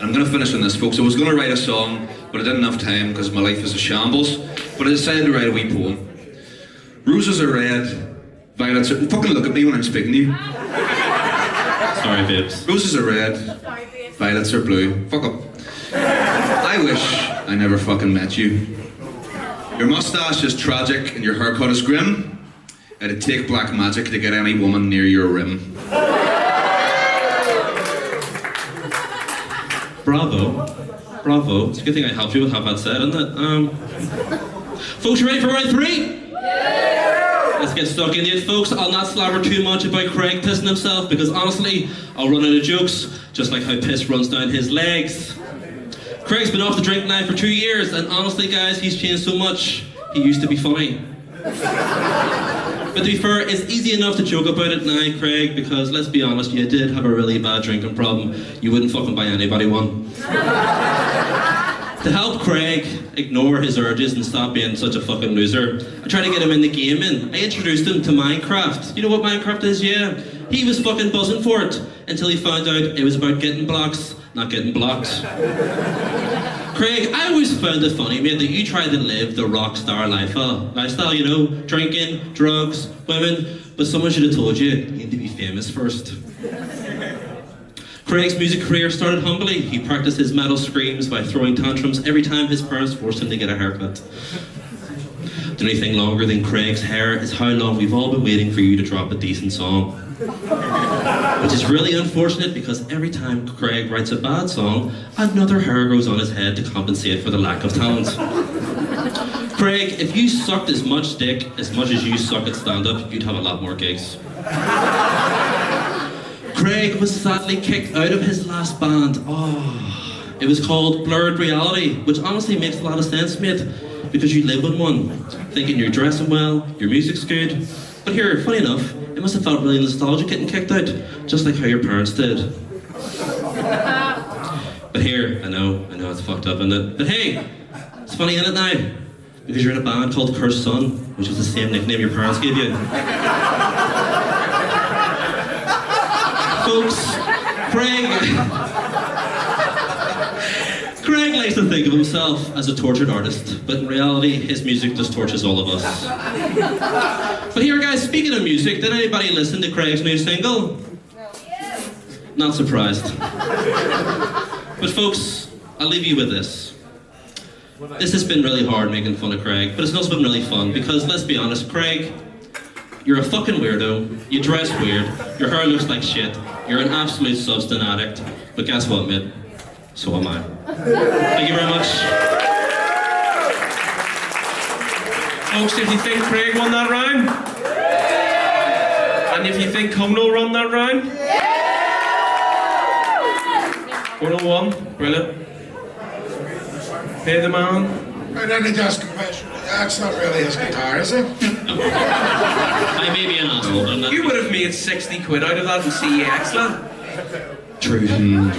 I'm going to finish on this, folks. I was going to write a song, but I didn't have time because my life is a shambles. But I decided to write a wee poem. Roses are red, violets are... Fucking look at me when I'm speaking to you. Sorry, babes. Roses are red, violets are blue. Fuck up. I wish I never fucking met you. Your mustache is tragic and your haircut is grim. It'd take black magic to get any woman near your rim. Bravo. Bravo. It's a good thing I helped you with half that said, isn't it? Folks, you ready for round 3? Let's get stuck in it, folks. I'll not slobber too much about Craig pissing himself because honestly, I'll run out of jokes, just like how piss runs down his legs. Craig's been off the drink now for 2 years, and honestly, guys, he's changed so much. He used to be funny. But to be fair, it's easy enough to joke about it now, Craig, because let's be honest, you did have a really bad drinking problem. You wouldn't fucking buy anybody one. To help Craig ignore his urges and stop being such a fucking loser, I tried to get him into gaming. I introduced him to Minecraft. You know what Minecraft is, yeah? He was fucking buzzing for it until he found out it was about getting blocks, not getting blocked. Craig, I always found it funny, mate, that you tried to live the rock star lifestyle, you know, drinking, drugs, women, but someone should have told you you need to be famous first. Craig's music career started humbly. He practiced his metal screams by throwing tantrums every time his parents forced him to get a haircut. The only thing longer than Craig's hair is how long we've all been waiting for you to drop a decent song. Which is really unfortunate because every time Craig writes a bad song, another hair grows on his head to compensate for the lack of talent. Craig, if you sucked as much dick as much as you suck at stand-up, you'd have a lot more gigs. Craig was sadly kicked out of his last band. It was called Blurred Reality, which honestly makes a lot of sense, mate, because you live in one, thinking you're dressing well, your music's good. But here, funny enough, it must have felt really nostalgic getting kicked out, just like how your parents did. But here, I know it's fucked up, isn't it? But hey, it's funny, isn't it now? Because you're in a band called Cursed Son, which is the same nickname your parents gave you. Folks, Craig likes to think of himself as a tortured artist, but in reality, his music just tortures all of us. But here, guys, speaking of music, did anybody listen to Craig's new single? Not surprised. But folks, I'll leave you with this. This has been really hard making fun of Craig, but it's also been really fun because, let's be honest, Craig, you're a fucking weirdo, you dress weird, your hair looks like shit, you're an absolute substance addict, but guess what, mate? So am I. Thank you very much. Folks, if you think Craig won that round, and if you think Connell won that round, 4-1, brilliant. Pay the man. And then he just question, that's not really his guitar, is it? I may be an asshole, but I'm not. You would have made 60 quid out of that in CEX, lad. True. I'm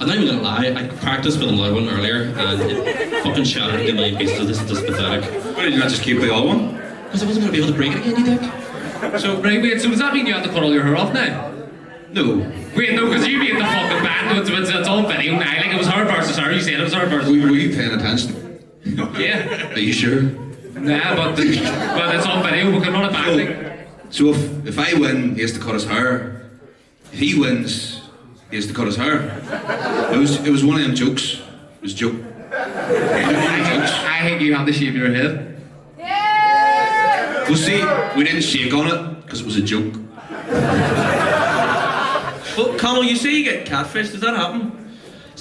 not even gonna lie, I practiced with another one earlier and it fucking shattered into a million pieces, so this is just pathetic. Why did you not just keep the old one? Because I wasn't gonna be able to break it again, you dick. So, right, wait, so does that mean you have to cut all your hair off now? No. Wait, no, because you beat the fucking band, it's on video now, like it was her versus her, you said it was her versus her. Were you paying attention? Yeah. Are you sure? Nah, but it's on video, we can run it back, like. So if I win, he has to cut his hair. If he wins, he has to cut his hair. It was one of them jokes. It was a joke. I think you have to shave your head. Well, see, we didn't shake on it because it was a joke. Well, Connell, you say you get catfish, does that happen?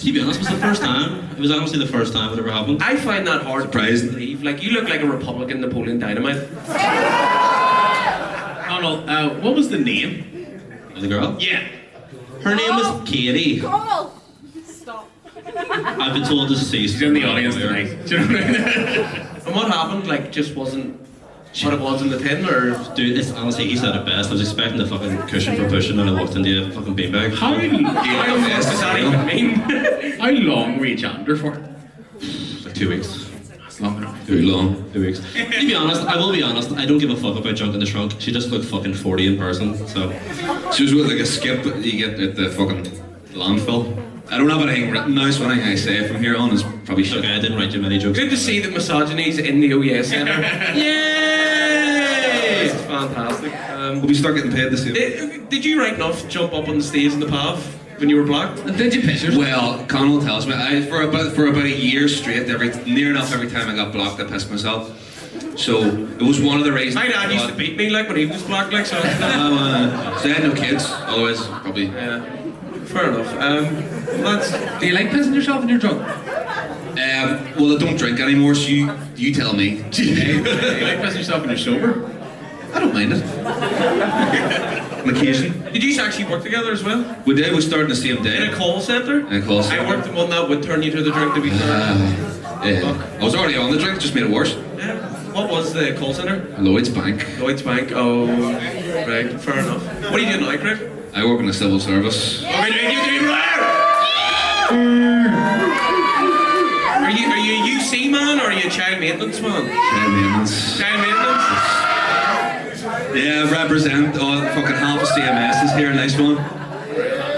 To be honest, it was the first time. It was honestly the first time it ever happened. I find that hard to believe. Like, you look like a Republican Napoleon Dynamite. Donald, what was the name? Of the girl? Yeah. Her name was Katie. Donald! Stop. I've been told to cease. She's in the audience tonight. Do you know what I mean? And what happened? Like, just wasn't what it was in the tin, or? Dude, it's honestly, he said it best. I was expecting the fucking cushion for pushing and I walked into a fucking beanbag. How long does that even mean? How long were you chatting to her for? Like 2 weeks. That's long enough. Too long. 2 weeks. To be honest, I will be honest, I don't give a fuck about junk in the trunk. She just looked fucking 40 in person, so. She was with like a skip that you get at the fucking landfill. I don't have anything written now, so anything I say from here on is probably shit. Okay, I didn't write you many jokes. Good to see that misogyny's in the OES Centre. Yay! It's fantastic. We'll be start getting paid this year. Did you right enough jump up on the stage in the PAV when you were blocked? And did you piss yourself? Well, Connell tells me for about a year straight, near enough every time I got blocked, I pissed myself. So it was one of the reasons. My dad used to beat me like when he was blocked, like so. So I had no kids, otherwise probably. Yeah. Fair enough. Do you like pissing yourself when you're drunk? Well, I don't drink anymore, so you tell me. Do you like pissing yourself when you're sober? I don't mind it. On occasion. Did you actually work together as well? We did. We started the same day. In a call centre? In a call centre. I worked in one that would turn you to the drink, to be fair. Yeah. I was already on the drink, just made it worse. Yeah. What was the call centre? Lloyd's Bank. Lloyd's Bank. Oh, right. Fair enough. What do you do now, Craig? I work in the civil service. Are you a UC man or are you a child maintenance man? Child maintenance. Child maintenance? Yeah, represent fucking half of CMS is here, nice one.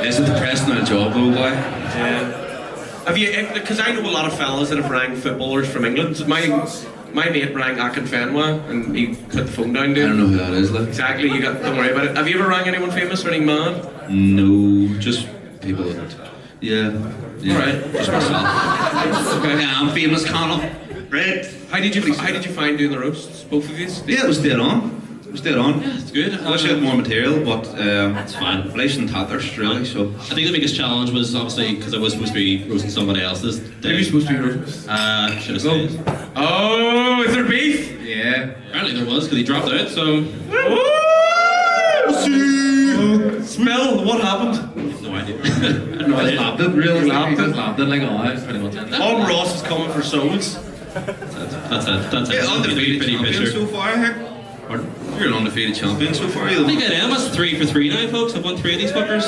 It's a depressing job though, boy. Yeah. Have you, because I know a lot of fellas that have rang footballers from England. My mate rang Akinfenwa and he put the phone down, dude. I don't know who that is, like. Exactly, don't worry about it. Have you ever rang anyone famous or any mad? No, just people that. Yeah. Alright. Just myself. Okay. Yeah, I'm famous, Connell. Right. How did you find doing the roasts, both of you? Yeah, it was dead on. It was dead on. Yeah, it's good. I wish I had more material, but it's fine. Lice and tatters, really. So I think the biggest challenge was obviously because I was supposed to be roasting somebody else's. Who are you supposed to be roasting? Should have said. Oh, is there beef? Yeah. Apparently there was because he dropped out. So. Smell. What happened? No idea. I don't know. Just lapped it, really. He just lapped it like, oh, that's pretty much it. All Ross is coming for souls. That's it. yeah, undefeated Pretty champion picture. so far, I think. Pardon? You're an undefeated champion so far. I think I am. That's 3 for 3 now, folks. I've won 3 of these fuckers.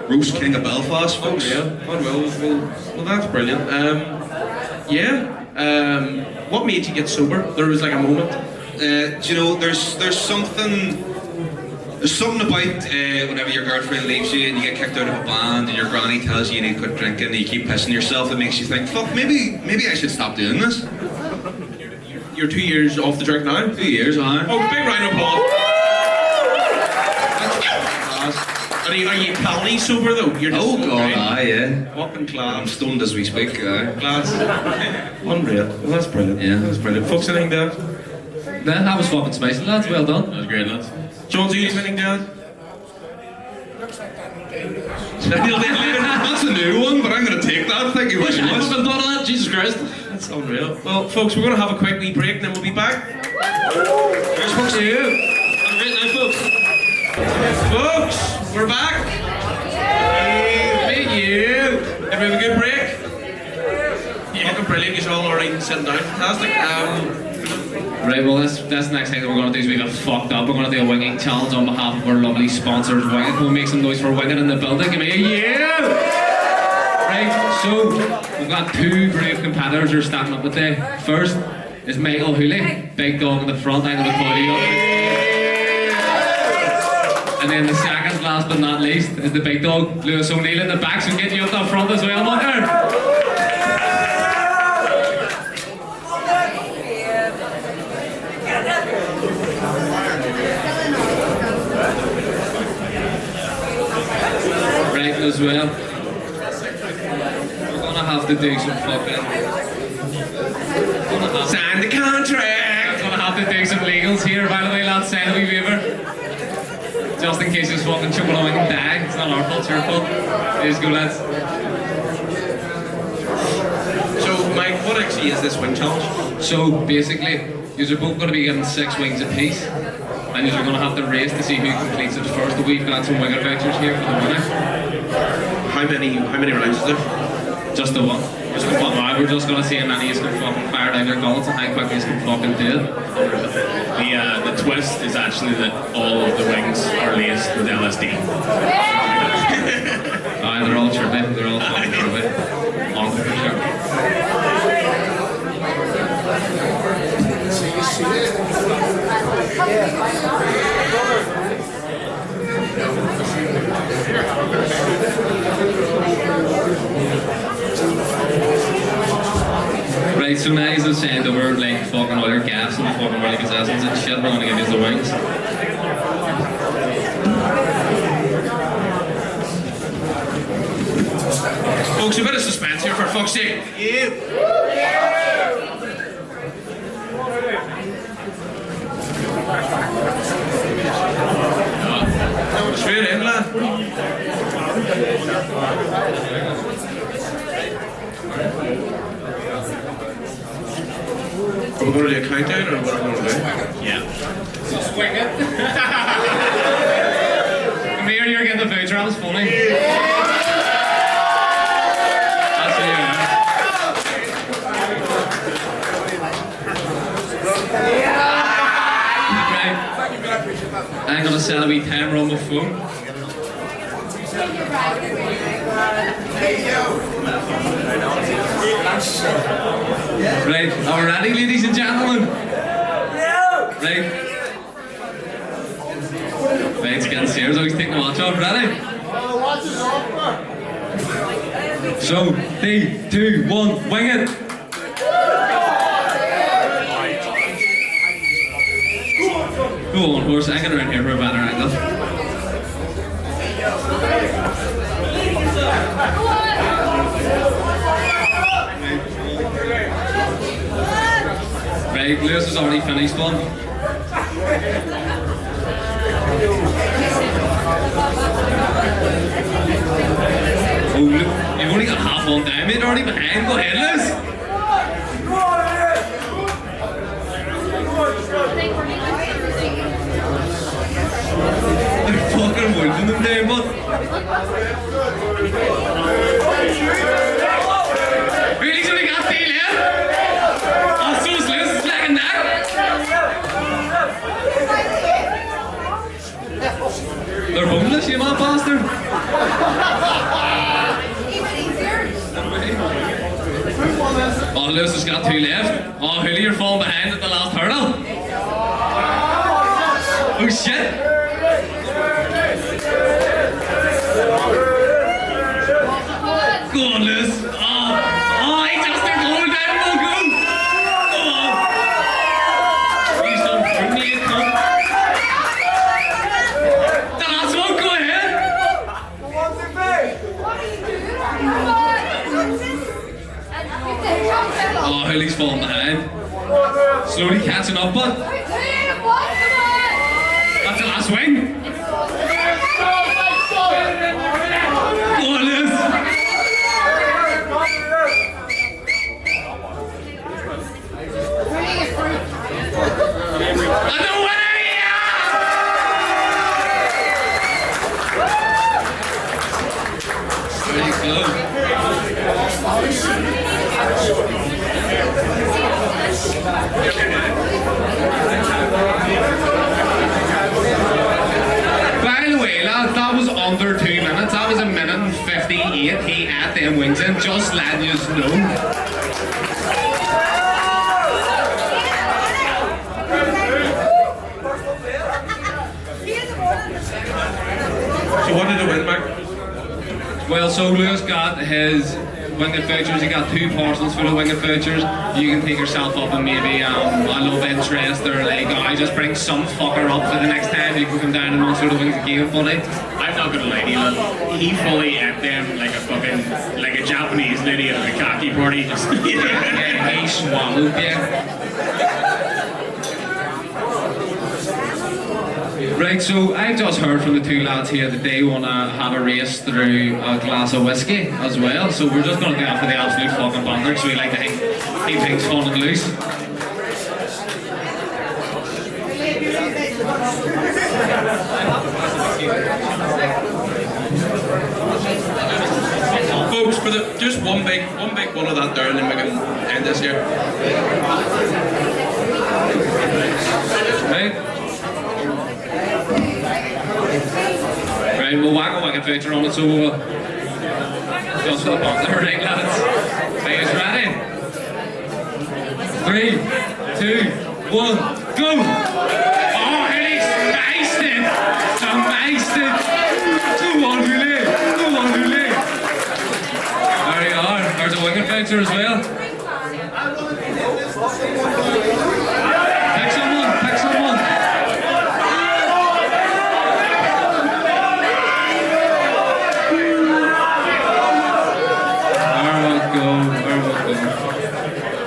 Roast King of Belfast, folks. Well, that's brilliant. What made you get sober? There was like a moment. Do you know, there's something about whenever your girlfriend leaves you and you get kicked out of a band and your granny tells you need to quit drinking and you keep pissing yourself, it makes you think, fuck, maybe I should stop doing this. You're 2 years off the drink now? 2 years, Oh, big round of applause. Are you pally sober though? You're just yeah. Fucking I'm class. stoned as we speak. Class. Unreal. Well, that's brilliant. Yeah. That's brilliant. Folks, anything, Dad? That was fucking spicy, lads. Well done. That was great, lads. Jones, you anything, Dad? That's a new one, but I'm going to take that. Thank you very I much. haven't thought of that. Jesus Christ. That's unreal. Well, folks, we're going to have a quick wee break and then we'll be back. Here's folks to you. Have a great night, folks. Folks, we're back. Thank you. Did we have a good break? Fucking brilliant. You're all alright and sitting down. Fantastic. Right, well, that's the next thing that we're going to do is we got fucked up. We're going to do a winging challenge on behalf of our lovely sponsors, Winging. We'll make some noise for Winging in the building. Give me a yeah! Right, so we've got 2 brave competitors who are starting up today. First is Michael Hooley, big dog in the front. I'm going to call you up. And then the second, last but not least, is the big dog, Lewis O'Neill in the back. So get you up that front as well, Mucker. Right as well. We're gonna have to do some fucking. Sign the contract. Gonna have to do some legals here. By the way, lads, sign a wee waiver. Just in case this fucking chuckle on and die. It's not our fault, it's your fault. There you go, lads. what actually is this wing challenge? So basically, you're both going to be given 6 wings apiece, and you're going to have to race to see who completes it first. We've got some wing adventures here for the winner. How many rounds is there? Just the one. Just the one. We're just going to see how many is going to fucking fire down their gullets and how quickly is going to fucking do it. The twist is actually that all of the wings are laced with LSD. They're all tripping. They're all fucking tripping. On for sure. Right, so now you've sent over like fucking all your gas and fucking all your possessions and shit. We're gonna give you the wings. Folks, a bit of suspense here for fuck's sake. Straight in, lad. Are we going to do a countdown or what are we going to do? Yeah. Swing it. Come here, you're getting the food trials funny. That's what you are. Right. I'm going to set a wee timer on my phone. Right, are we ready, ladies and gentlemen? Right. Right, it's getting serious. Always take the watch off. Ready? So, 3, 2, 1, wing it! Go on, horse. I get around here for a better angle. Right, Lewis has already finished one. Oh, look, you've only got half one down, mate. Already behind. Go ahead, Lewis. They're fucking wolfing them down, but. Really, so we got 3 left? Oh, so's Lewis is lagging that. They're homeless, you mad bastard. Oh, Lewis has got 2 left. Oh, Hoolie, you're falling behind at the last hurdle. Oh, shit. Go on, Lewis. Oh, he just did hold down. Go, go. Go on. You some friendly cunt. The last one, go ahead. Oh, Hoolie's falling behind. Slowly catching up, but that's the last swing. Go on, Lewis. By the way, lads, that was under 2 minutes. That was 1 minute and 58. He at them wings in, just letting you know. So what did it win, Mark? Well, so Lewis got his winged vouchers. He got 2 parcels full of winged vouchers. You can take yourself up and maybe a love interest or like, I just bring some fucker up for the next time. You can come down and answer the wings again, buddy. I'm not gonna lie to you, he fully ate them like a fucking, like a Japanese lady at a khaki party. Just Yeah, he swallowed, yeah. Right, so I've just heard from the two lads here that they want to have a race through a glass of whiskey as well. So we're just going to do that for the absolute fucking banter, so we like to keep things fun and loose. Folks, for just one big one of that there, and then we can end this here. Right. Right, we'll whack a wicked picture on it, so we'll just up on there, right, lads? Are you guys ready? 3, 2, 1, go! Oh, he's spiced it! Spiced it! Go on, Hule! Go on, Hule! There you are. There's a wicked picture as well. Pick someone! Pick someone!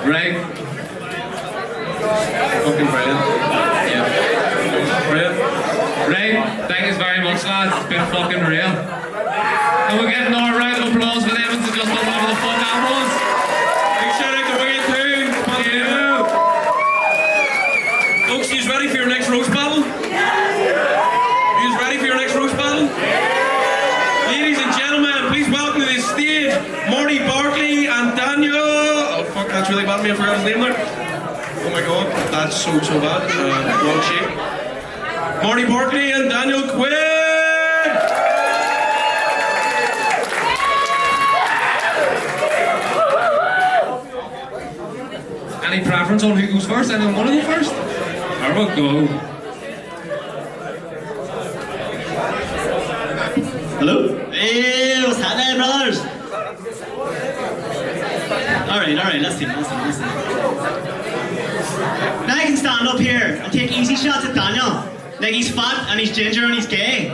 Right. Fucking brilliant. Yeah. Brilliant. Right. Thank you very much, lads. It's been fucking real. And we're getting another round of applause for them to just love whatever the fuck that was. Big shout out to Wicked Tune. Thank you. Folks, are you ready for your next roast battle? Are you ready for your next roast battle? Ladies and gentlemen, please welcome to the stage Marty Barkley and Daniel. Oh fuck, that's really bad of me. I forgot his name there. Oh my god, that's so bad. Wrong shape. Marty Barkley and Daniel Quinn. Any preference on who goes first? Anyone want to go first? There we go. Hello? Hey, what's happening, brothers? Alright, let's see. Now I can stand up here and take easy shots at Daniel. Like he's fat and he's ginger and he's gay.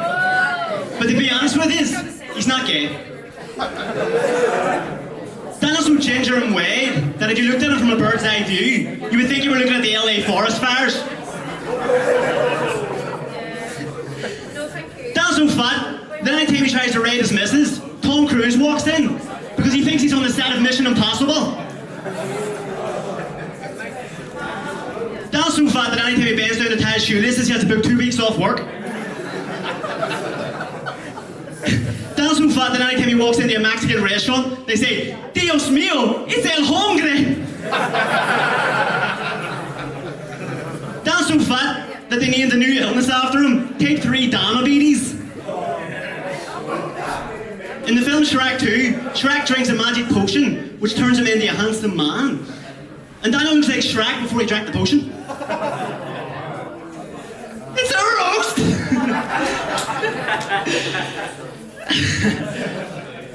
But to be honest with you, he's not gay. Daniel's so ginger and wide that if you looked at him from a bird's eye view, you would think you were looking at the LA forest fires. Daniel's so fat, then anytime he tries to raid his missus, Tom Cruise walks in because he thinks he's on the set of Mission Impossible. Daniel's so fat that anytime he bends down to tie his shoelaces, he has to book 2 weeks off work. Daniel's so fat that anytime he walks into a Mexican restaurant, they say, Dios mío, it's el hombre! Daniel's so fat that they named a new illness after him, Type 3 diabetes. In the film Shrek 2, Shrek drinks a magic potion which turns him into a handsome man. And Daniel looks like Shrek before he drank the potion. It's a roast!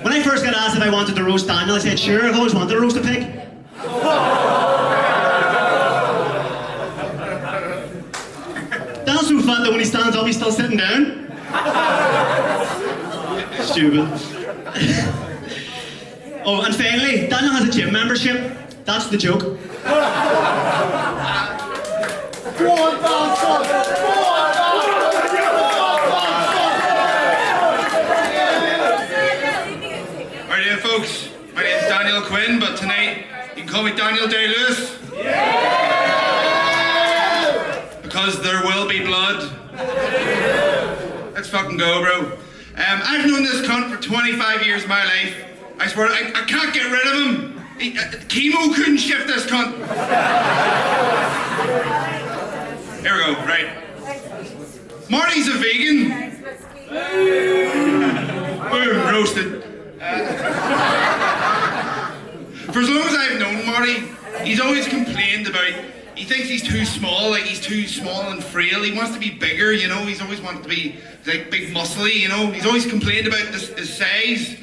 When I first got asked if I wanted to roast Daniel, I said, sure, I've always wanted to roast a pig. Daniel's so fat that when he stands up, he's still sitting down. Stupid. Oh, and finally, Daniel has a gym membership. That's the joke. Go on, Alright, yeah, folks. My name's Daniel Quinn, but tonight you can call me Daniel Day-Lewis. Because there will be blood. Let's fucking go, bro. I've known this cunt for 25 years of my life. I swear, I can't get rid of him. Chemo couldn't shift this cunt. Here we go, right. Marty's a vegan. Boom, roasted. For as long as I've known Marty, he's always complained about, he thinks he's too small, like he's too small and frail. He wants to be bigger, you know, he's always wanted to be like big muscly, you know. He's always complained about his size.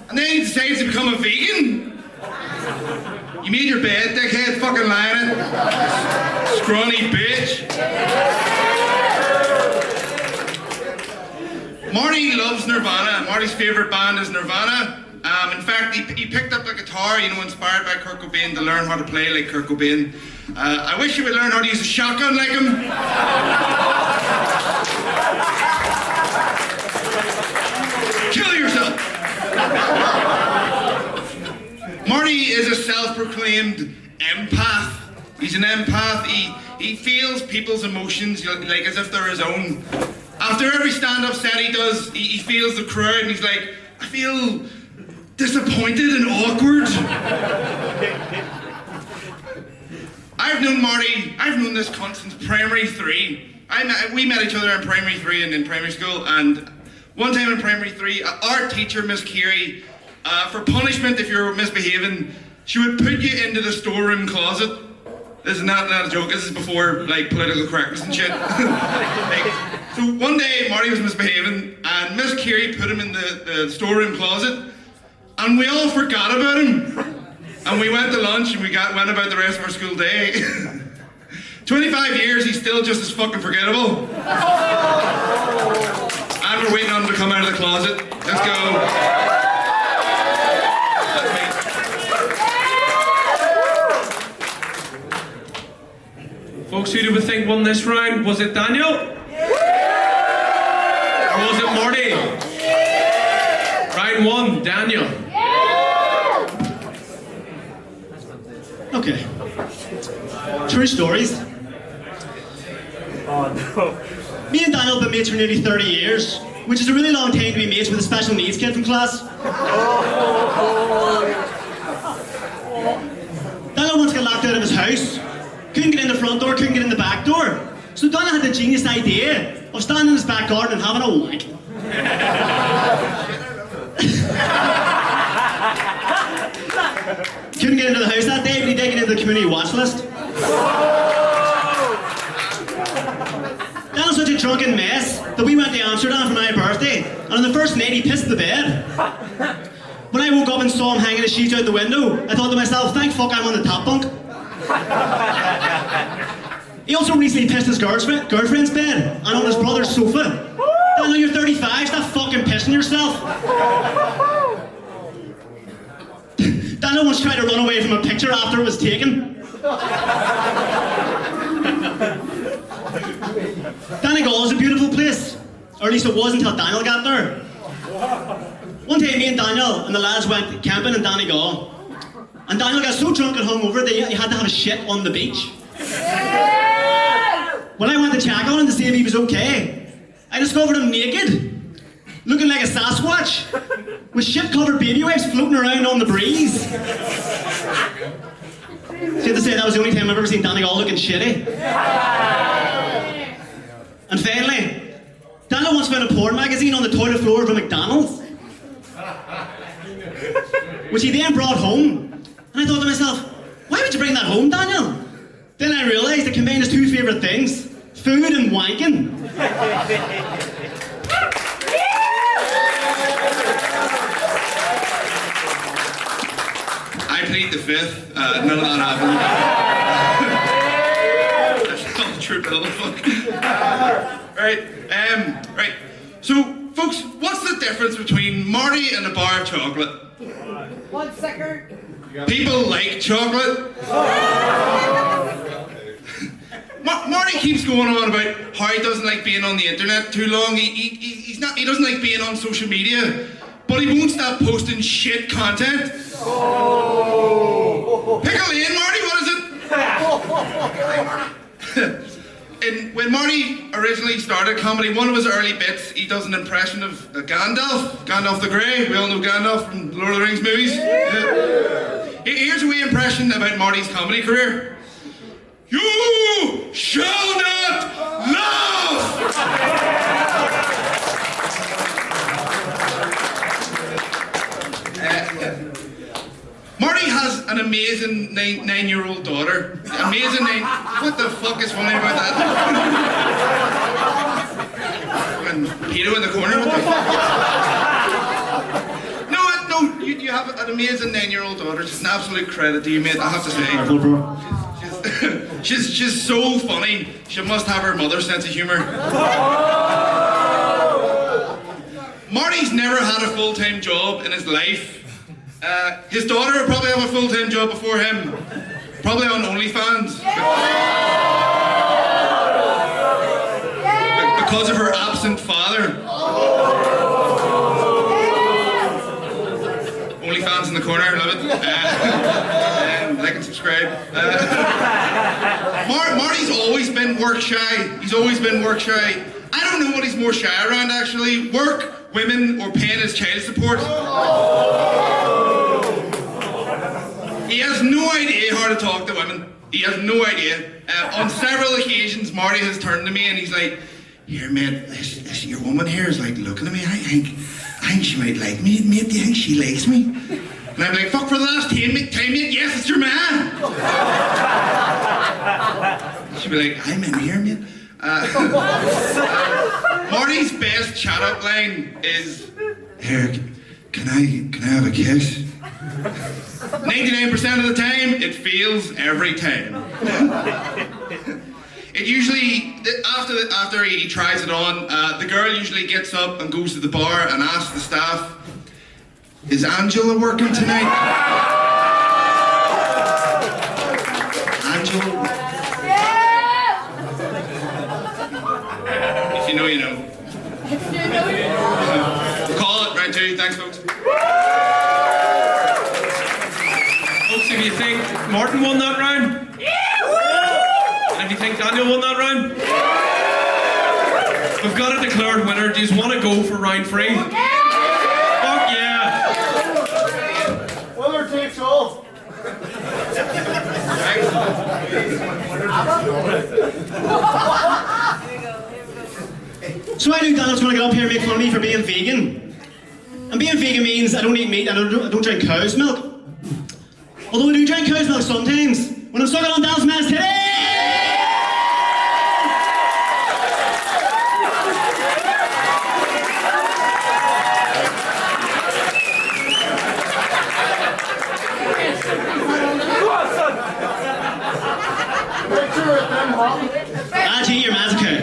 And then he decides to become a vegan. You made your bed, dickhead, fucking lying in it. Scrawny bitch. Marty loves Nirvana. Marty's favourite band is Nirvana. In fact, he picked up the guitar, you know, inspired by Kurt Cobain to learn how to play like Kurt Cobain. I wish you would learn how to use a shotgun like him. Kill yourself. Marty is a self-proclaimed empath. He's an empath. He feels people's emotions like as if they're his own. After every stand-up set he does, he feels the crowd and he's like, I feel disappointed and awkward. I've known Marty, I've known this cunt since primary 3. We met each other in primary 3 and in primary school, and one time in primary 3, our teacher, Miss Carey, for punishment if you're misbehaving, she would put you into the storeroom closet. This is not a joke, this is before like political correctness and shit. So one day Marty was misbehaving and Miss Carey put him in the storeroom closet and we all forgot about him. And we went to lunch and went about the rest of our school day. 25 years, he's still just as fucking forgettable. And we're waiting on him to come out of the closet. Let's go. Folks, who do we think won this round? Was it Daniel? Or was it Marty? Round 1, Daniel. Okay. True stories. Oh no. Me and Daniel have been mates for nearly 30 years, which is a really long time to be mates with a special needs kid from class. Daniel once got locked out of his house. Couldn't get in the front door, couldn't get in the back door. So Daniel had the genius idea of standing in his back garden and having a wank. Couldn't get into the house that day, but he did get into the community watch list. Daniel's such a drunken mess that we went to Amsterdam for my birthday, and on the first night he pissed the bed. When I woke up and saw him hanging his sheets out the window, I thought to myself, thank fuck I'm on the top bunk. He also recently pissed his girlfriend's bed and on his brother's sofa. Daniel, you're 35, stop fucking pissing yourself. Daniel once tried to run away from a picture after it was taken. Donegal is a beautiful place, or at least it was until Daniel got there. One day me and Daniel and the lads went camping in Donegal, and Daniel got so drunk and hungover that he had to have a shit on the beach. When I went to check on him to see if he was okay, I discovered him naked, looking like a Sasquatch, with shit-covered baby wipes floating around on the breeze. Safe to say that was the only time I've ever seen Donegal looking shitty. And finally, Daniel once found a porn magazine on the toilet floor of a McDonald's, which he then brought home. And I thought to myself, why would you bring that home, Daniel? Then I realised it combined his two favourite things, food and wanking. I plead the fifth. None of that happened. That's not true, motherfucker. Right. Right. So, folks, what's the difference between Marty and a bar of chocolate? 1 second. People like chocolate. Marty keeps going on about how he doesn't like being on the internet too long. He doesn't like being on social media, but he won't stop posting shit content. Pick a lane, Marty. What is it? And when Marty originally started comedy, one of his early bits, he does an impression of Gandalf the Grey. We all know Gandalf from Lord of the Rings movies. Yeah. Here's a wee impression about Marty's comedy career. You shall not laugh! Marty has an amazing nine-year-old daughter. Amazing nine. What the fuck is funny about that? And Peter in the corner. What the fuck? No. You have an amazing 9-year-old daughter. Just an absolute credit to you, mate. I have to say. She's so funny. She must have her mother's sense of humour. Marty's never had a full-time job in his life. His daughter will probably have a full-time job before him. Probably on OnlyFans. because of her absent father. Only fans in the corner, love it. Like and subscribe. Marty's always been work shy. He's always been work shy. I don't know what he's more shy around actually. Work, women, or paying his child support. He has no idea how to talk to women. He has no idea. On several occasions, Marty has turned to me and he's like, "Here, mate, this your woman here is like looking at me. I think she might like me, mate. Do you think she likes me?" And I'm like, "Fuck, for the last time, mate, yes, it's your man." She'd be like, "I'm in here, mate." Marty's best chat-up line is, "Here, can I have a kiss?" 99% of the time, it fails every time. It usually, after he tries it on, the girl usually gets up and goes to the bar and asks the staff, "Is Angela working tonight?" Angela? If you know, you know. Call it, right, Judy. Thanks, folks. Folks, if you think Martin won that round, and if you think Daniel won that round, we've got a declared winner. Do you want to go for round 3? Fuck yeah! Winner takes all. So I knew Daniel's going to get up here and make fun of me for being vegan. And being vegan means I don't eat meat and I don't drink cow's milk. Although I do drink cow's milk sometimes, when I'm sucking on Daniel's man's titty! Actually, your man's a cow.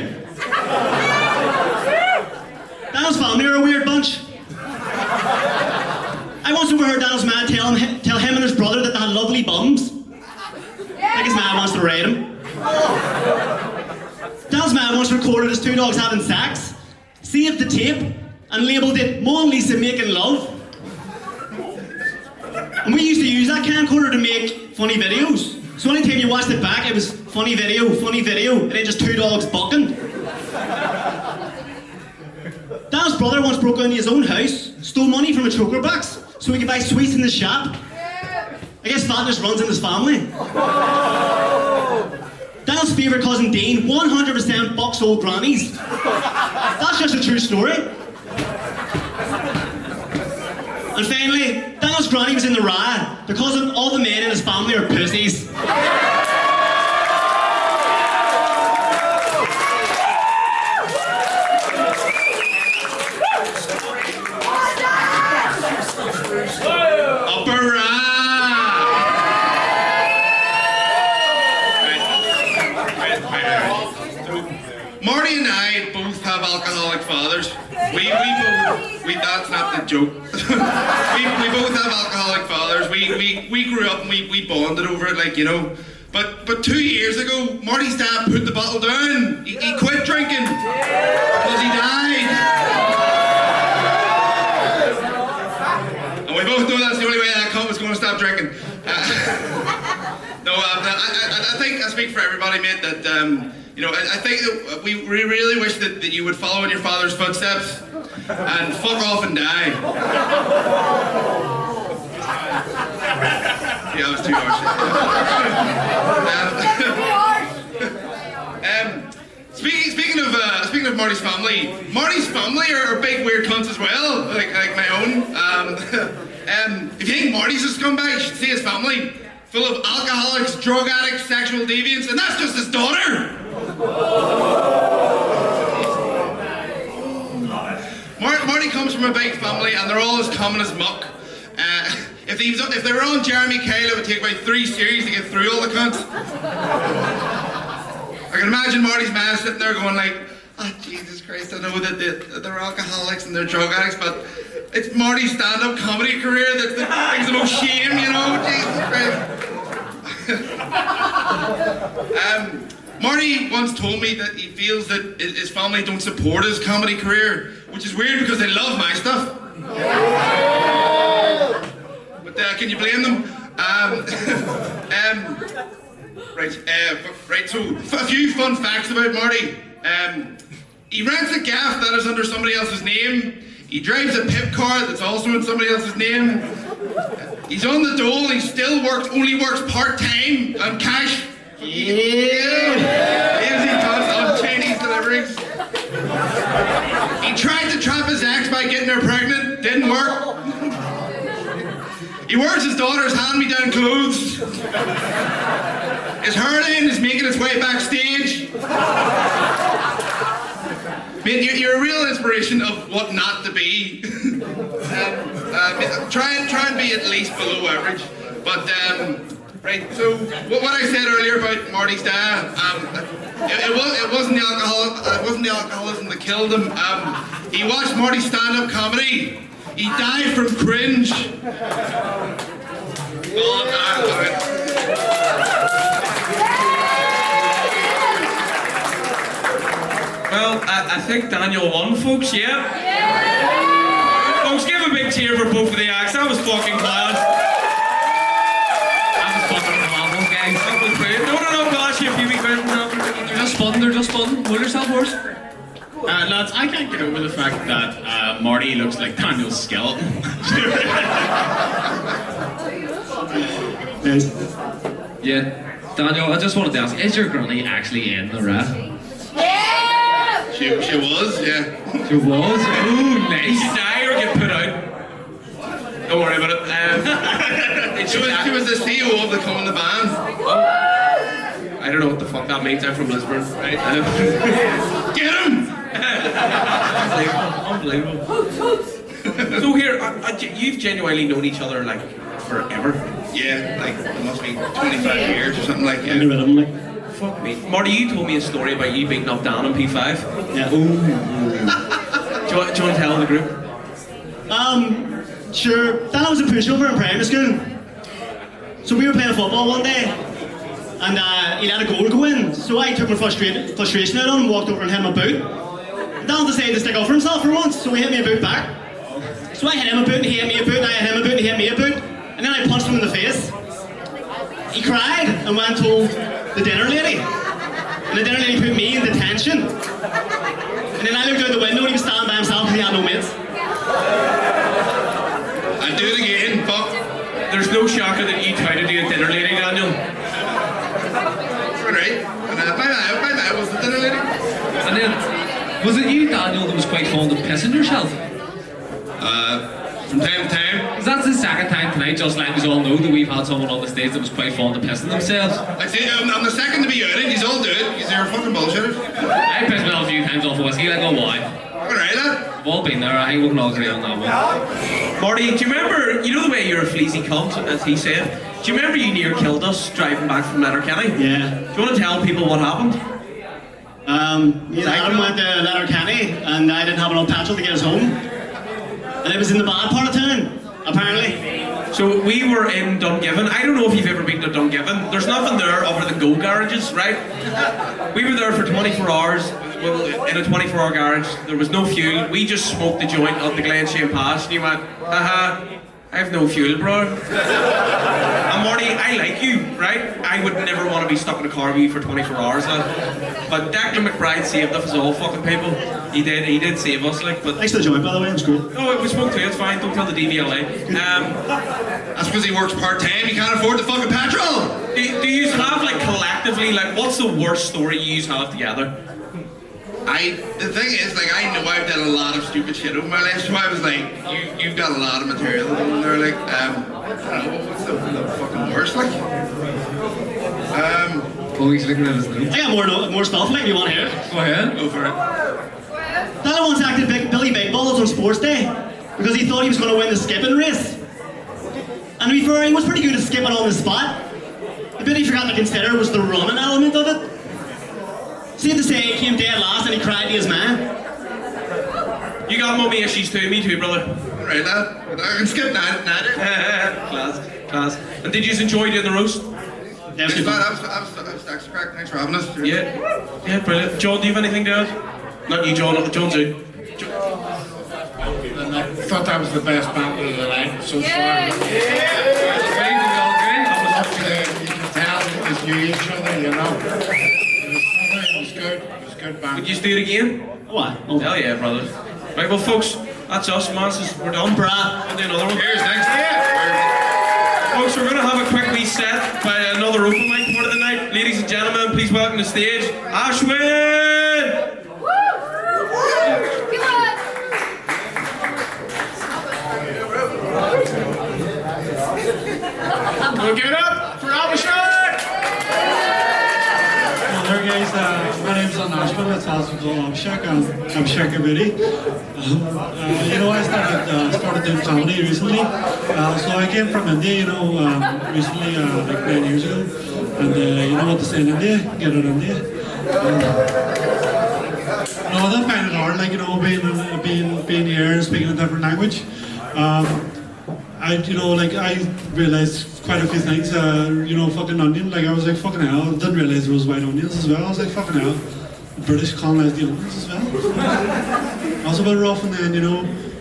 Daniel's family are a weird bunch. I once overheard Daniel's man tell him and his brother that they had lovely bums. Like his man wants to rate him. Daniel's man once recorded his 2 dogs having sex, saved the tape, and labelled it "Mo and Lisa making love." And we used to use that camcorder to make funny videos. So anytime you watched it back, it was funny video, and then just 2 dogs bucking. Dan's brother once broke into his own house, stole money from a choker box so he could buy sweets in the shop. I guess fatness runs in his family. Dan's favourite cousin Dean 100% bucks old grannies. That's just a true story. And finally, Daniel's granny was in the riot because all the men in his family are pussies. Marty and I both have alcoholic fathers. That's not the joke. we both have alcoholic fathers. We grew up and we bonded over it, like, you know. But 2 years ago, Marty's dad put the bottle down. He quit drinking because he died. And we both know that's the only way that cunt was going to stop drinking. I think I speak for everybody, mate, that you know, I think that we really wish that you would follow in your father's footsteps and fuck off and die. Yeah, that was too harsh. Speaking of Marty's family are big weird cunts as well, like my own. If you think Marty's a scumbag, you should see his family. Full of alcoholics, drug addicts, sexual deviants, and that's just his daughter. Marty comes from a big family, and they're all as common as muck. If they were on Jeremy Kyle, it would take about 3 series to get through all the cunts. I can imagine Marty's man sitting there going like, "Oh, Jesus Christ, I know that they're alcoholics and they're drug addicts, but it's Marty's stand-up comedy career that brings the most shame, you know, Jesus Christ." Marty once told me that he feels that his family don't support his comedy career, which is weird because they love my stuff. But can you blame them? Right, so a few fun facts about Marty. He rents a gaff that is under somebody else's name. He drives a pip car that's also in somebody else's name. He's on the dole, he still only works part-time on cash. On Chinese deliveries. He tried to trap his ex by getting her pregnant, didn't work. He wears his daughter's hand-me-down clothes. His hairline is making its way backstage. Mate, you're a real inspiration of what not to be. Try and be at least below average. But right, so what I said earlier about Marty's dad, it wasn't the alcoholism that killed him. He watched Marty stand-up comedy. He died from cringe. Well, I think Daniel won, folks, yeah? Folks, give a big cheer for both of the acts. That was fucking class. That was fucking phenomenal, guys. That was great. No, I'll ask you a few wee questions after. They're just fun. Hold yourself, horse. Lads, I can't get over the fact that Marty looks like Daniel's skeleton. Yeah. Daniel, I just wanted to ask, is your granny actually in the rap? She was, yeah. She was? Ooh, nice. Did you die or get put out? Don't worry about it. She was the CEO of the Come in the Band. I don't know what the fuck that means. I'm from Lisbon, right? Get him! Unbelievable. So here, you've genuinely known each other like forever. Yeah, like it must be 25 years or something like that. Fuck me. Marty, you told me a story about you beating up Dan on P5. Yeah. Do you want to tell the group? Sure. Dan was a pushover in primary school. So we were playing football one day, and he let a goal go in. So I took my frustration out on him, walked over and hit him a boot. Dan decided to stick up for himself for once, so he hit me a boot back. So I hit him a boot, and he hit me a boot, and I hit him a boot, and he hit me a boot. And then I punched him in the face. He cried and went and told the dinner lady. And the dinner lady put me in detention. And then I looked out the window and he was standing by himself because he had no mates. I'd do it again, fuck. There's no shocker that you tried to do a dinner lady, Daniel. Right. And my dad was the dinner lady. And then, was it you, Daniel, that was quite fond of pissing yourself? From time to time. Because that's the second time tonight, just like we all know, that we've had someone on the stage that was quite fond of pissing themselves. I say, I'm the second to be outed, he's all do it, because they're fucking bullshitters. I pissed myself a few times off of whiskey, like, oh why? Alright, lad. We've all been there, I think we can all agree on that one. Marty, do you remember, you know the way you're a fleazy cunt, as he said? Do you remember you near killed us driving back from Letterkenny? Yeah. Do you want to tell people what happened? Me and Adam went to Letterkenny and I didn't have enough petrol to get us home. And it was in the bad part of town, apparently. So we were in Dungiven. I don't know if you've ever been to Dungiven. There's nothing there other than go garages, right? We were there for 24 hours. Well, in a 24-hour garage. There was no fuel. We just smoked the joint up the Glenshane Pass. And you went, haha, I have no fuel, bro. And Marty, I like you, right? I would never want to be stuck in a car with you for 24 hours. But Declan McBride saved us all fucking people. He did save us, like, but... Thanks for the joint, by the way, it was good. No, we smoked too, it's fine, don't tell the DVLA. That's because he works part-time, he can't afford the fucking petrol! Do you have, like, collectively, like, what's the worst story you have together? The thing is, like, I know I've done a lot of stupid shit over my life, so I was like, you've got a lot of material, and they're like, I don't know, what's the fucking worst, like? Oh, he's looking at his notes. I got more stuff, like, you want to hear it? Go ahead. Go for it. Dad once acted Billy Big Balls on Sports Day because he thought he was going to win the skipping race. And to be fair, he was pretty good at skipping on the spot. The bit he forgot to consider was the running element of it. Safe to say, he came dead last and he cried to his man. You got mummy issues too, me too, brother. Right, lad. I can skip that. Class. And did you enjoy doing the roast? definitely. That was actually correct. Thanks for having us. Yeah, brilliant. John, do you have anything to add? Not you, John. John's out. And I thought that was the best battle of the night so far. You can tell because you each other, you know. It was good. It was good banter. Would you do it again? What? Hell yeah, brother. Right, well, folks, that's us, man. We're done, brah. We'll do another one. Here's next. Folks, we're going to have a quick reset by another open mic part of the night. Ladies and gentlemen, please welcome to the stage, Ashwin! We'll get up for Abhishek! Well, there guys, my name's Nashville, that's also called Abhishek. I'm Shekabidi. I started doing comedy recently. So I came from India, recently, like 9 years ago. And you know what they say in India? Get out of India. I don't find it hard, being here and speaking a different language. I realized quite a few things, fucking onion, I was like, fucking hell, I didn't realize there was white onions as well. I was like, fucking hell, the British colonized the onions as well. I was a bit rough, and then,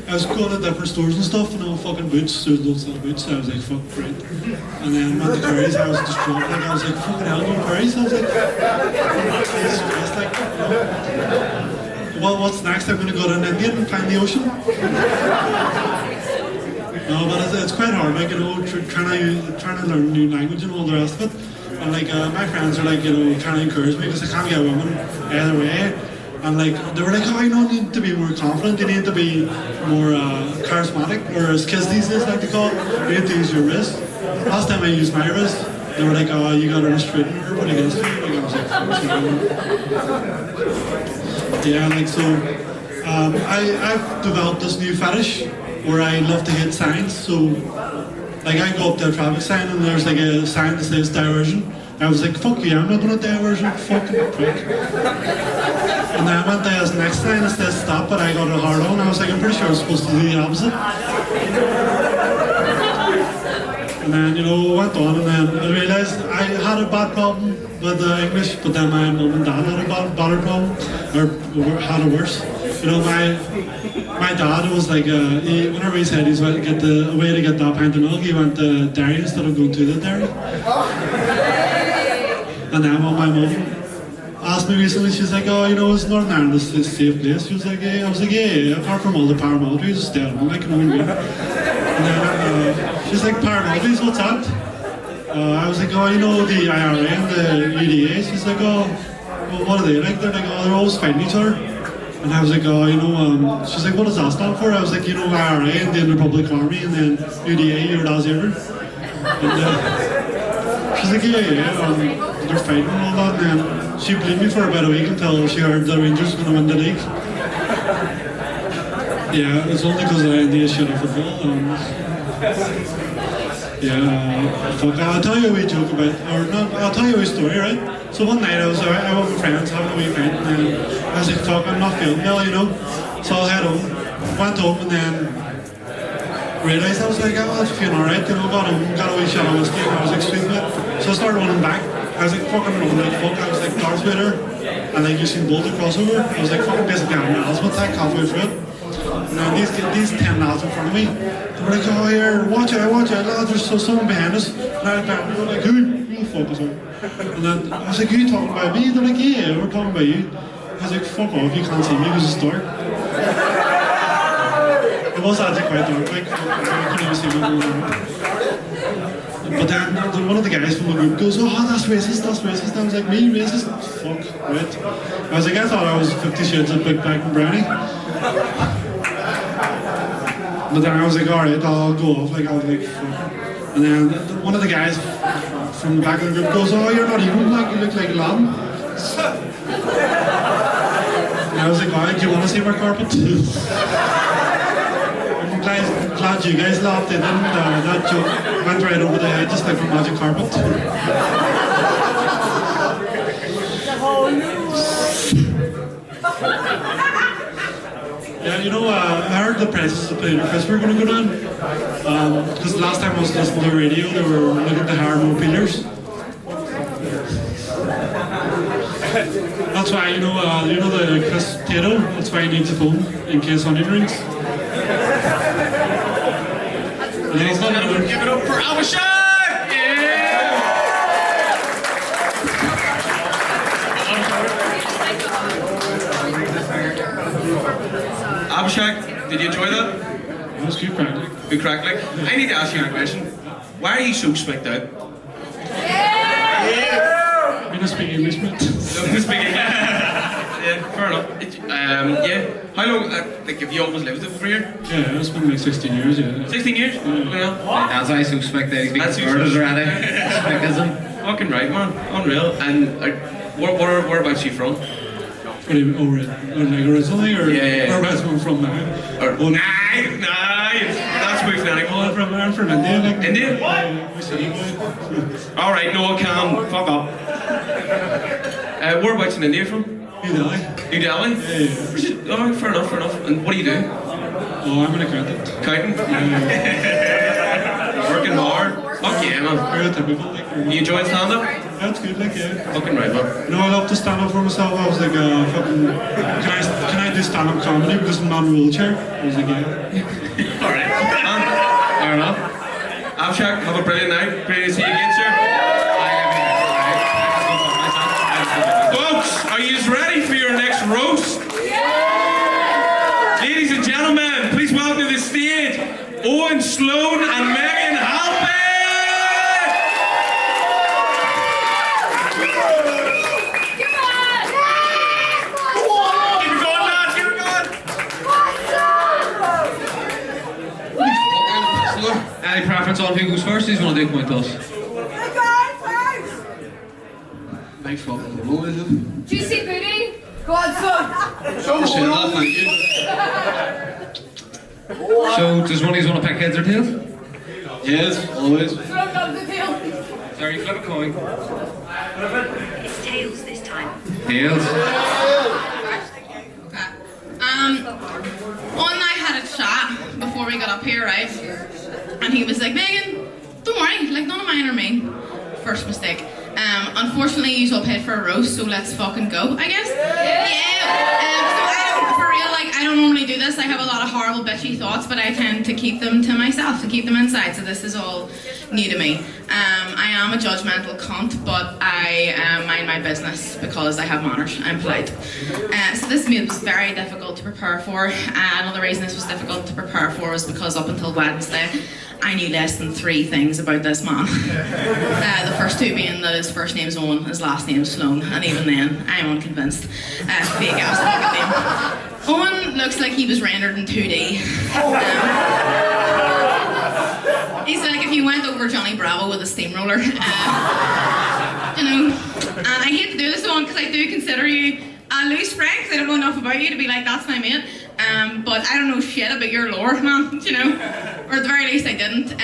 I was going to different stores and stuff, fucking boots, there was no sell boots, so I was like, fuck, great. And then went to Curry's, I was distraught, I was like, fucking hell, no Curry's, I was like, well, what's next? I'm going to go to an Indian and find the ocean. No, but it's quite hard, trying to learn a new language and all the rest of it. And my friends are trying to encourage me because I can't get women either way. And they were like, oh, you need to be more confident, you need to be more charismatic, or as kids these days like to call it, you need to use your wrist. Last time I used my wrist, they were like, oh, you got a wrist straightener, everybody against you. I was like, I've developed this new fetish where I love to hit signs. So I go up to a traffic sign and there's a sign that says diversion. I was like, fuck you, I'm not gonna diversion, fucking prick. And then I went to the next sign that says stop, but I got a hard on. I was like, I'm pretty sure I was supposed to do the opposite. And then, went on, and then I realized I had a bad problem with English, but then my mum and dad had a bad problem, or had it worse. My dad was like, whenever he said he's going to get a way to get that pint of milk, he went to dairy instead of going to the dairy. And then when my mum asked me recently, she's like, oh, is Northern Ireland a safe place? She was like, yeah. I was like, yeah, apart from all the paramilitaries, just stay at home, like, And then she's like, paramilitaries, what's that? I was like, oh, the IRA and the UDA. She's like, oh, well, what are they like? They're like, oh, they're always fighting each other. And I was like, oh, she's like, what does that stand for? I was like, IRA, Indian Republic Army, and then UDA, your dad's ever. And she's like, yeah, they're fighting and all that. And then she blamed me for about a week until she heard the Rangers were going to win the league. Yeah, it's only because I India shit off football. I'll tell you a wee joke I'll tell you a wee story, right? So one night I was with my friends having a wee pint, and then I was like, fuck, I'm not feeling well, So I head home, went home, and then realised I was like, oh, I was feeling alright, got home, got a wee shot of whiskey, and I was like, sweet it. So I started running back. I was like, fucking running like fuck. I was like, Darth Vader, and like Usain Bolt to crossover. I was like, fucking basically having an asthma attack halfway through it. And then these 10 lads in front of me, they were like, oh, here, watch out, lads, there's someone behind us. And I was like, who the fuck is her? And then I was like, are you talking about me? They're like, yeah, we're talking about you. I was like, fuck off, you can't see me because it's dark. It was actually quite dark, I couldn't even see me going on. But then one of the guys from the group goes, oh, that's racist. I was like, me, racist? Fuck, right. I was like, I thought I was 50 Shades of Big Black and Brownie. But then I was like, alright, I'll go off, I was like, fuck. And then one of the guys from the back of the group goes, oh, you're not even black, you look like a lamb. And I was like, alright, do you want to see my carpet? I'm glad you guys laughed, they didn't. That joke went right over the head, just like a magic carpet. Yeah, I heard the prices of potato crisp were going to go down. Because last time I was listening to the radio, they were looking to hire more peelers. That's why, you know the Chris Tato, that's why he needs a phone in case onion rings. Ladies and gentlemen, give it up for Abhishek! Yeah! Abhishek, did you enjoy that? It was good crackling. Good crackling. I need to ask you a question. Why are you so specked out? I'm gonna speak English, mate. No, speaking. Yeah, fair enough. Yeah. How long? Like, have you always lived over here? Yeah, it's been like 16 years, yeah. 16 years? Yeah. As I suspect that he's been converted already. Speckism. Fucking right, man. Unreal. And whereabouts are you from? What do you mean, like originally, or whereabouts I'm from now? That's moving anymore. I'm from India. Like, India? What? Alright, no, calm. Fuck up. Whereabouts in India from? New Delhi. New Delhi? Yeah. Oh, fair enough, fair enough. And what do you do? Oh, I'm an accountant. Accountant? Working hard? Fuck yeah, man. Very typical, like. You enjoying stand-up? That's good, like, yeah. Fucking right, man. No, I love to stand up for myself. I was like, fucking, can I do stand-up comedy because I'm not in a wheelchair? I was like, yeah. Alright. Fair enough. Abhishek, have a brilliant night. Great to see you again, sir. Folks, are you ready for your next roast? Yeah! Ladies and gentlemen, please welcome to the stage Owen Sloan and Megan Halpin! Any preference on who goes first? Who's going to do point toss? Thanks for the is it? Juicy booty. Go on, son. Appreciate that, thank you. So, does one of you want to pick heads or tails? Yes, always. Sorry, flip a coin. It's tails this time. Tails. One night I had a chat before we got up here, right? And he was like, Megan, don't worry, like none of mine are mean. First mistake. Unfortunately, you all paid for a roast, so let's fucking go, I guess. I don't normally do this. I have a lot of horrible bitchy thoughts, but I tend to keep them to myself, to keep them inside, so this is all new to me. I am a judgmental cunt, but I mind my business because I have manners. I'm polite. So this meal was very difficult to prepare for. Another reason this was difficult to prepare for was because up until Wednesday, I knew less than 3 things about this man. The first 2 being that his first name's Owen, his last name's Sloan, and even then, I'm unconvinced. Fake ass name. Owen looks like he was rendered in 2D. He's like if you went over Johnny Bravo with a steamroller. You know, and I hate to do this one because I do consider you a loose friend because I don't know enough about you to be like, that's my mate. But I don't know shit about your lore, man, you know? Or at the very least I didn't.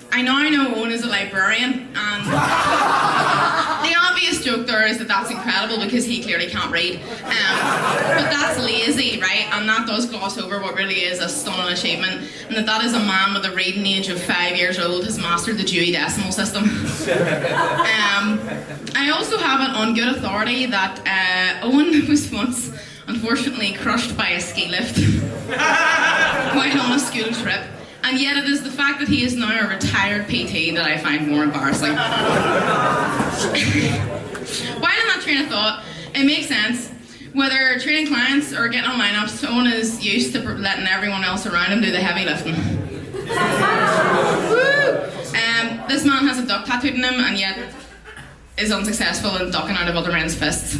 I now know Owen is a librarian, and the obvious joke there is that that's incredible because he clearly can't read. But that's lazy, right? And that does gloss over what really is a stunning achievement, and that is a man with a reading age of 5 years old has mastered the Dewey Decimal System. I also have it on good authority that Owen was once unfortunately crushed by a ski lift while on a school trip. And yet it is the fact that he is now a retired PT that I find more embarrassing. While in that train of thought, it makes sense. Whether training clients or getting on lineups, Owen is used to letting everyone else around him do the heavy lifting. This man has a duck tattooed on him and yet is unsuccessful in ducking out of other men's fists.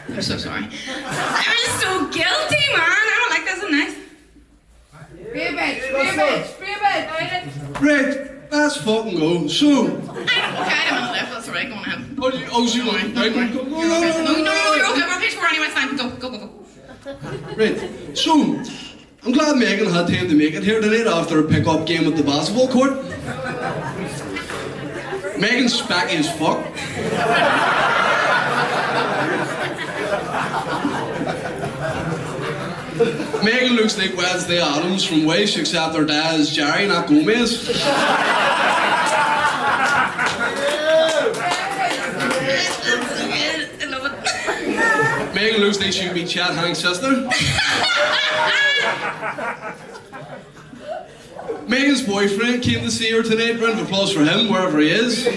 I'm so sorry. I'm so guilty, man. I don't like this. I'm nice. Right, let's fucking go. So. Okay, I'm on the left. That's alright. Go on ahead. Oh, you want No, you're okay. We're okay for anyway. It's fine. Go. Right, so. I'm glad Megan had time to make it here tonight after a pick-up game at the basketball court. Megan's specky as fuck. Megan looks like Wednesday Addams from Wish, except her dad is Jerry, not Gomez. Megan looks like she would be Chad Hank's sister. Megan's boyfriend came to see her tonight. Round of applause for him, wherever he is.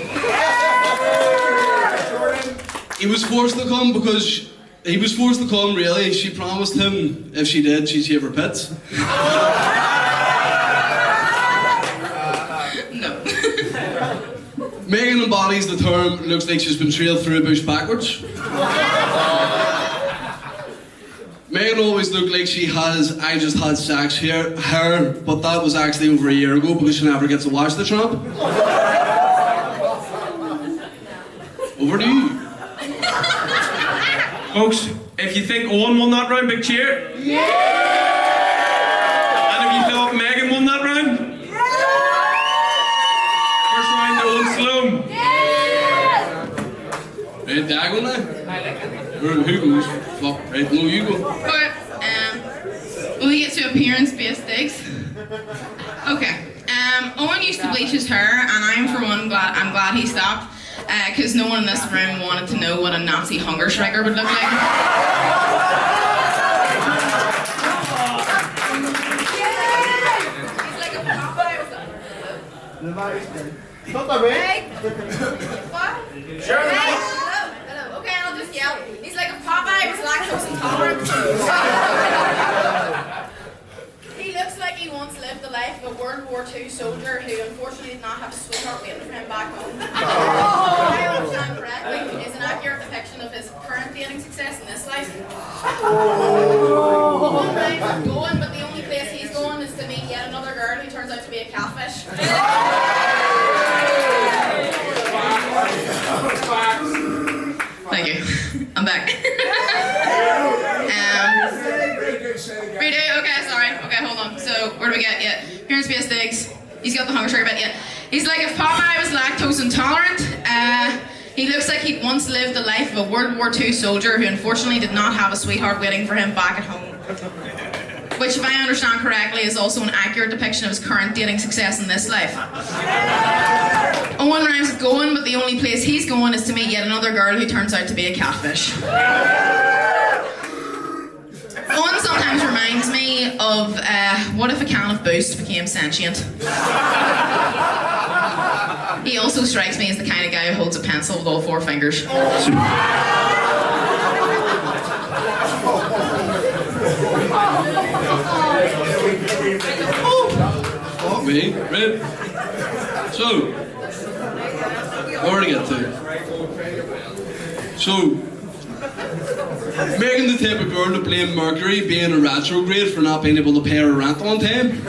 He was forced to come because really. She promised him if she did, she'd shave her pits. No. Megan embodies the term, looks like she's been trailed through a bush backwards. Megan always looked like she has, I just had sex here, her, but that was actually over a year ago because she never gets to watch the tramp. Over to you. Folks, if you think Owen won that round, big cheer. Yeah! And if you thought Megan won that round? Yeah! First round, Owen Sloan. Yeah! Right, diagonal now? Who goes? Fuck, right, no, you go. Okay, will we get to appearance-based digs? Okay, Owen used to bleach his hair, and I'm for one I'm glad he stopped, because no one in this room wanted to know what a Nazi hunger striker would look like. Not the way. What? Sure. Hello. Okay, I'll just yell. He's like a Popeye was lactose intolerant. He looks like he once lived the life of a World War II soldier who unfortunately did not have a sweetheart waiting for him back home. If I understand correctly, is an accurate depiction of his current dating success in this life. One time he's going, but the only place he's going is to meet yet another girl who turns out to be a catfish. Thank you. I'm back. Redo? Okay, sorry. Okay, hold on. So, where do we get? Yeah. Appearance-based digs. He's got the hunger striker bit, yeah. He's like if Popeye was lactose intolerant. He looks like he'd once lived the life of a World War II soldier who unfortunately did not have a sweetheart waiting for him back at home. Which, if I understand correctly, is also an accurate depiction of his current dating success in this life. Owen rhymes with going, but the only place he's going is to meet yet another girl who turns out to be a catfish. Owen sometimes reminds me of, what if a can of Boost became sentient? He also strikes me as the kind of guy who holds a pencil with all four fingers. Fuck me, right? So, where to get to? So, Megan the type of girl to blame Mercury being a retrograde for not being able to pay her rent on time.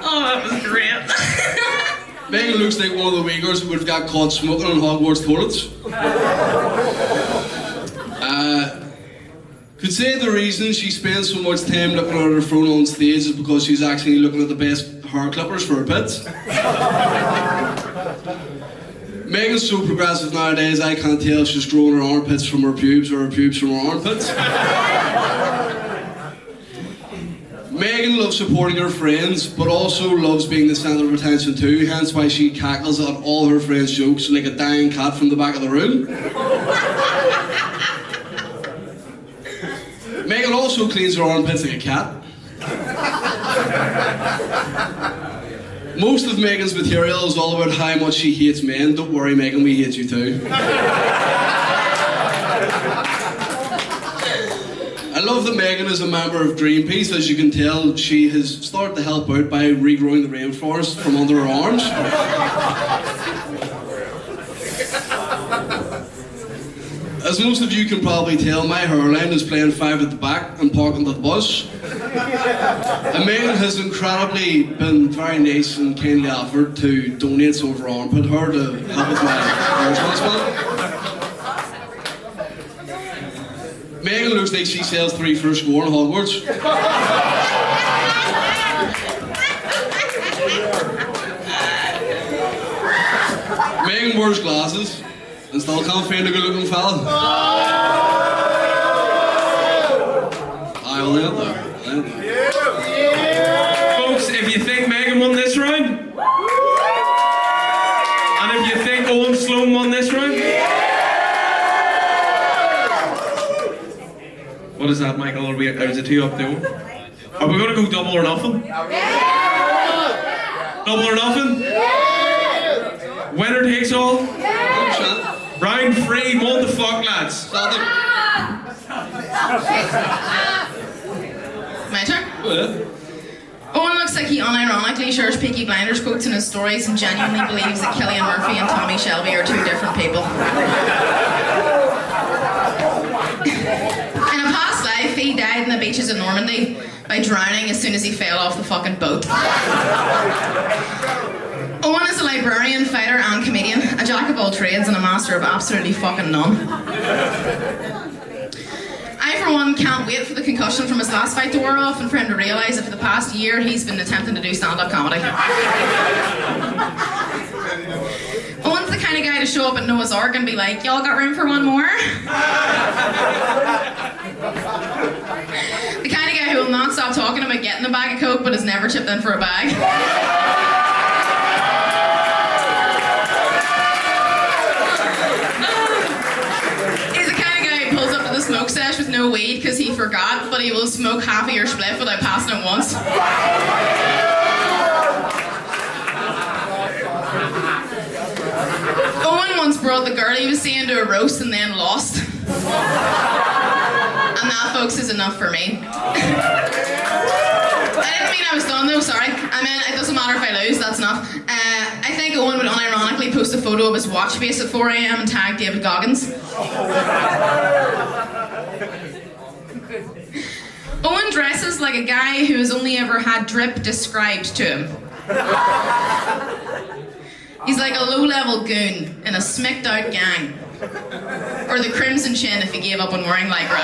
Oh, that was great. Megan looks like one of the Uyghurs who would have got caught smoking on Hogwarts toilets. Could say the reason she spends so much time looking at her phone on stage is because she's actually looking at the best hair clippers for her pits. Megan's so progressive nowadays, I can't tell if she's growing her armpits from her pubes or her pubes from her armpits. Megan loves supporting her friends, but also loves being the centre of attention too, hence why she cackles at all her friends' jokes like a dying cat from the back of the room. Megan also cleans her armpits like a cat. Most of Megan's material is all about how much she hates men. Don't worry, Megan, we hate you too. I love that Megan is a member of Greenpeace. As you can tell, she has started to help out by regrowing the rainforest from under her arms. As most of you can probably tell, my hairline is playing 5 at the back and parking at the bus. And Megan has incredibly been very nice and kindly offered to donate some of her armpit hair to help with my hair transplant. Megan looks like she sells 3 for a score in Hogwarts. Megan wears glasses and still can't find a good looking fella. I'll end there. Folks, if you think Megan won this round, and if you think Owen Sloan won this round, that, Michael? Or is it too up to you? Are we going to go double or nothing? Double or nothing? Winner takes all? Round 3, what the fuck, lads? My turn? Owen looks like he unironically shares Peaky Blinders quotes in his stories and genuinely believes that Cillian Murphy and Tommy Shelby are 2 different people. In a past life, he died in the beaches of Normandy by drowning as soon as he fell off the fucking boat. Owen is a librarian, fighter and comedian, a jack of all trades and a master of absolutely fucking none. I, for one, can't wait for the concussion from his last fight to wear off and for him to realise that for the past year he's been attempting to do stand-up comedy. Owen's the kind of guy to show up at Noah's Ark and be like, y'all got room for one more? The kind of guy who will not stop talking about getting a bag of coke but has never chipped in for a bag. Smoke sesh with no weed because he forgot, but he will smoke half of your spliff without passing it once. Owen once brought the girl he was seeing to a roast and then lost. And that, folks, is enough for me. I didn't mean I was done though, sorry. I mean, it doesn't matter if I lose, that's enough. I think Owen would unironically post a photo of his watch face at 4 AM and tag David Goggins. Owen dresses like a guy who has only ever had drip described to him. He's like a low-level goon in a smicked out gang. Or the Crimson Chin if he gave up on wearing lycra.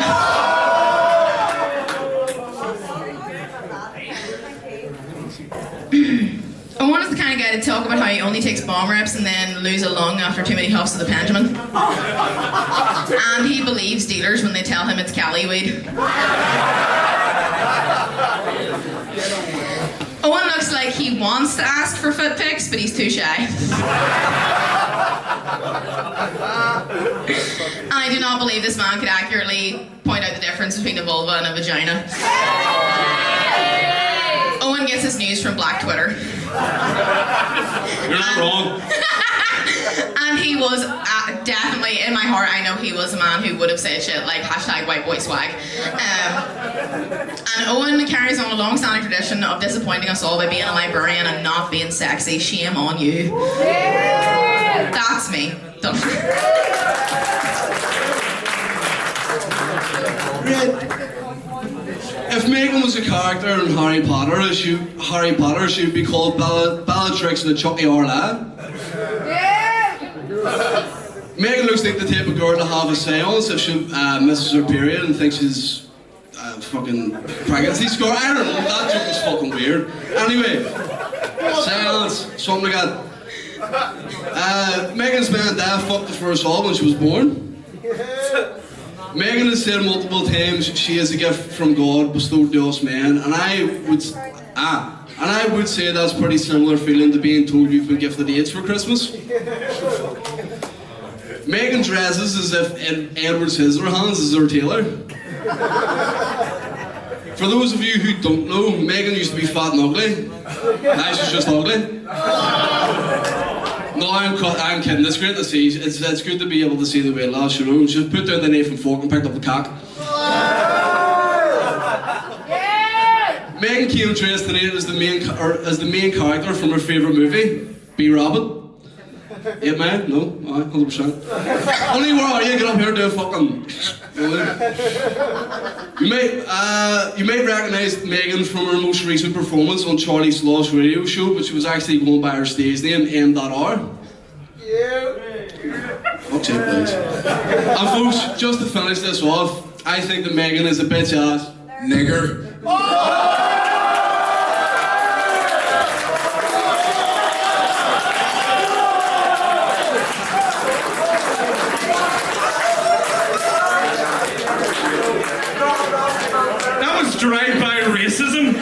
Owen is the kind of guy to talk about how he only takes bomb reps and then lose a lung after too many huffs of the Benjamin. And he believes dealers when they tell him it's Cali weed. Owen looks like he wants to ask for foot pics, but he's too shy. And I do not believe this man could accurately point out the difference between a vulva and a vagina. Owen gets his news from Black Twitter. You're not wrong. And he was definitely, in my heart, I know he was a man who would have said shit like #whiteboyswag. And Owen carries on a long-standing tradition of disappointing us all by being a librarian and not being sexy. Shame on you. That's me. Done. If Megan was a character in Harry Potter, she'd be called Bellatrix and the Chucky Orla. Megan looks like the type of girl to have a seance if she misses her period and thinks she's fucking pregnancy scar. I don't know, that joke is fucking weird. Anyway, seance, something like that. Megan's man and dad fucked her first all when she was born. Megan has said multiple times she is a gift from God bestowed to us men, and I would say that's pretty similar feeling to being told you've been gifted AIDS for Christmas. Megan dresses as if Edward Scissorhands is her tailor. For those of you who don't know, Megan used to be fat and ugly. Now she's just ugly. No, I'm kidding. It's great to see. It's good to be able to see the way lads, you know. Just put down the knife and fork and picked up the cock. Megan came dressed tonight as the main character from her favourite movie, B. Rabbit. 8 Man? No? 100%. Only where are you? Get up here and do a fucking... You might recognise Megan from her most recent performance on Charlie Sloth's radio show, but she was actually going by her stage name, M.R. Fuck's sake, please. And folks, just to finish this off, I think that Megan is a bitch ass nigger. Drive-by racism.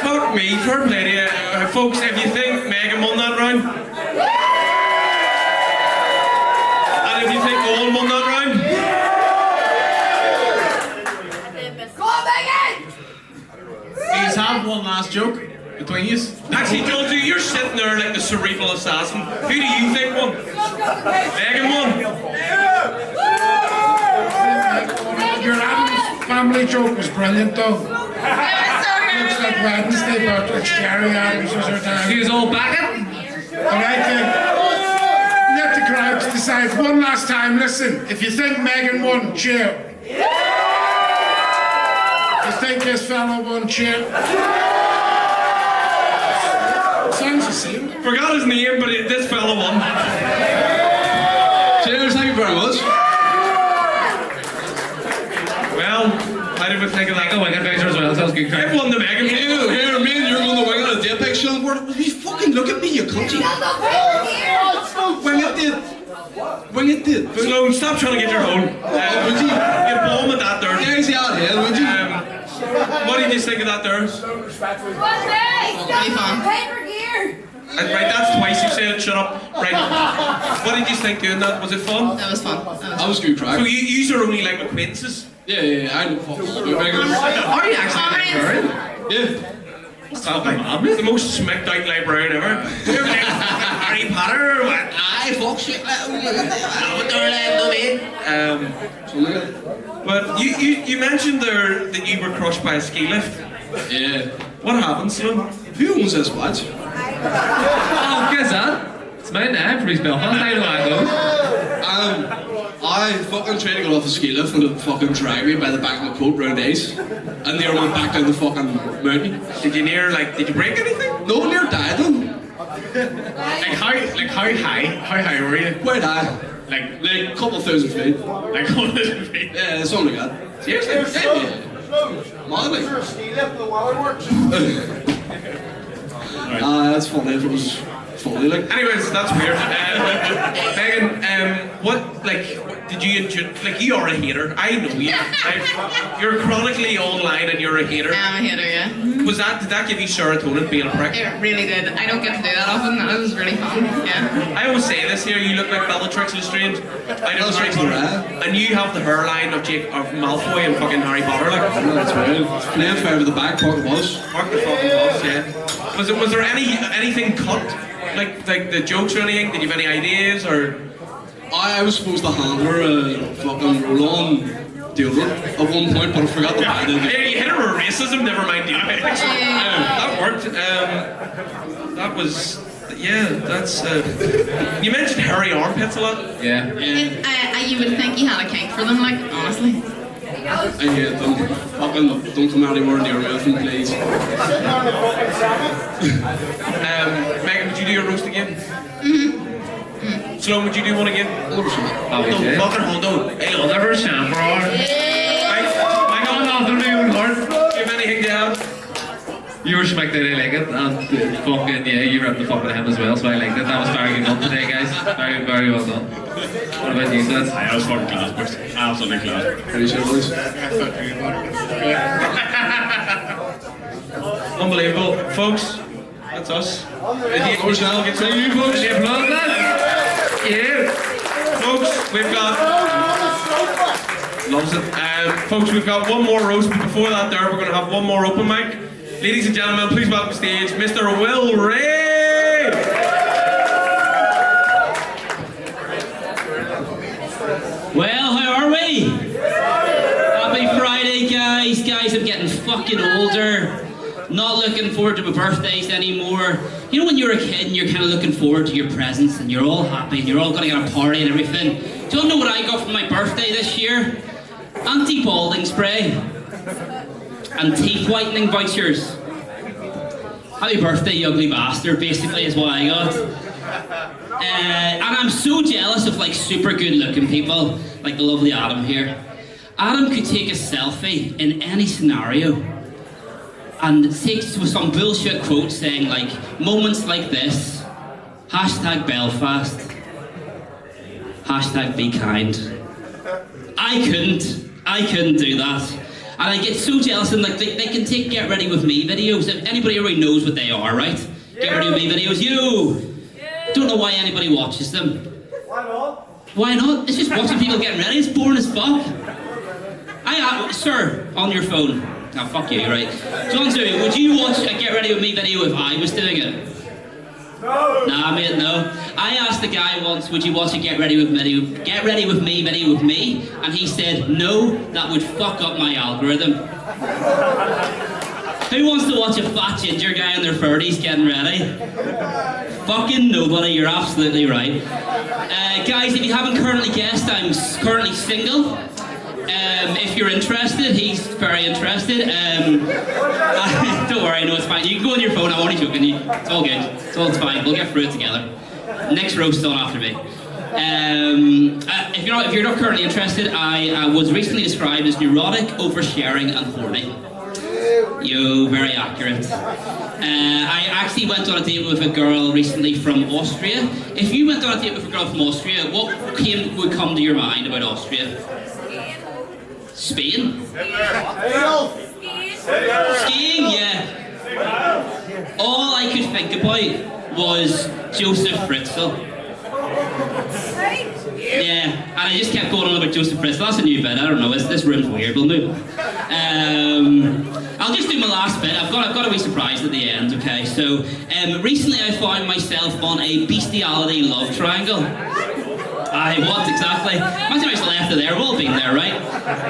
Fuck me, fair play to you. Folks, if you think Megan won that round, and if you think Owen won that round, have one last joke between you. Actually, Jonesy, you're sitting there like the cerebral assassin. Who do you think won? Megan won. Your Adams family joke was brilliant, though. Looks like Wednesday, but it's Jerry Adams was her dad. He was all backing. But I think let the crowds decide one last time. Listen, if you think Megan won, cheer. If you think this fella won, cheer. Sounds the same. Forgot his name, but this fella won. Cheers, thank you very much. Well, how did we think of that? Oh, I got pictures as well, sounds good. I won the Megan. Here, me and you're going to wing on a date pic, Sean. You fucking look at me, you cunty. Wing it, dude. Wing it, dude. Sloan, stop trying to get your hole. Would you? Get bomb at that there. There's the out here, would you? What did you think of that there? Really fun. Right, that's twice you said shut up. Right. What did you think doing that? Was it fun? That was fun. That was good crack. So you are only like acquaintances? Yeah, I know fucking Are you actually a librarian? Yeah. It's the most smacked out librarian ever. You're like Harry Potter or what? Aye, fuck shit. But you mentioned there that you were crushed by a ski lift. Yeah. What happened, Sloan? Who owns this watch? Oh, guess that. It's mine now, from East Belfast. I know how it goes. I fucking tried to get off the ski lift and it fucking dragged me by the back of my coat round ice. And near went back down the fucking mountain. Did you did you break anything? No, near died though. How high were you? Quite high. Like a couple thousand feet. Like a couple thousand feet? Yeah, something like that. Seriously? Yeah. Madly. Sure, ski lift, the waterworks. That's funny if it was funny, like. Anyways, that's weird. Megan, did you enjoy, you are a hater. I know you. You're chronically online and you're a hater. I'm a hater, yeah. Did that give you serotonin being a prick? It really did. I don't get to do that often. That was really fun, yeah. I always say this here, you look like Bellatrix Lestrange. Bellatrix Lestrange. And you have the hairline of Malfoy and fucking Harry Potter, like. That's right. It's playing fair with the back part was. Park the fucking bus, yeah. Was there anything cut? Like the jokes or anything? Did you have any ideas or? I was supposed to hand her a fucking roll-on deodorant at one point, but I forgot to buy it. Yeah, you hit her with racism, never mind deodorant. That worked. That was. Yeah, that's. You mentioned hairy armpits a lot. Yeah. You would think he had a kink for them, like, honestly. I hate them. Fucking don't come anywhere near me, please. Megan, would you do your roast again? Sloan, would you do one again? Oh, yeah. Fucking hold on. Hey, I'll never stand for her. I got nothing to do with heart. Do you have anything to add? You were smacked out, I like it. And fucking, yeah, you ripped the fuck out of him as well, so I liked it. That was very good done today, guys. Very, very well done. What about you, lads? I was fucking class, boys. Absolutely class. Pretty sure, boys. Unbelievable. Folks, that's us. Rochelle, get to you, folks. Any applause, lads? Yeah. Folks, we've got... Loves it. Folks, we've got one more roast, but before that there, we're going to have one more open mic. Ladies and gentlemen, please welcome to stage Mr. Will Ray! Well, how are we? Happy Friday, guys. Guys, I'm getting fucking older. Not looking forward to my birthdays anymore. You know when you're a kid and you're kind of looking forward to your presents and you're all happy and you're all going to get a party and everything? Do you all know what I got for my birthday this year? Anti-balding spray. And teeth whitening vouchers. Happy birthday, you ugly bastard, basically is what I got. And I'm so jealous of like super good looking people, like the lovely Adam here. Adam could take a selfie in any scenario and takes with some bullshit quote saying like, moments like this, hashtag Belfast, hashtag be kind. I couldn't do that. And I get so jealous and like they can take Get Ready With Me videos. If anybody already knows what they are, right? Get Ready With Me videos, don't know why anybody watches them. Why not? Why not? It's just watching people getting ready, it's boring as fuck. Sir, on your phone, Now, fuck you, right? John Sue, would you watch a Get Ready With Me video if I was doing it? No! Nah, mate, no. I asked the guy once, would you watch a Get Ready With Me video with me? And he said, no, that would fuck up my algorithm. Who wants to watch a fat ginger guy in their 30s getting ready? Fucking nobody, you're absolutely right. Guys, if you haven't currently guessed, I'm currently single. If you're interested, he's very interested. Don't worry, no, it's fine. You can go on your phone, I'm only joking. It's all good. It's fine. We'll get through it together. Next roast is on after me. If you're not currently interested, I was recently described as neurotic, oversharing, and horny. Yo, very accurate. I actually went on a date with a girl recently from Austria. If you went on a date with a girl from Austria, what would come to your mind about Austria? Spain? Skiing, yeah. All I could think about was Joseph Fritzl. Yeah, and I just kept going on about Joseph Fritzl. That's a new bit, I don't know, this room's weird, we'll move on. I'll just do my last bit. I've got a wee surprise at the end, okay? So, recently I found myself on a bestiality love triangle. Aye, what exactly? Imagine I just left it there, we've all been there, right?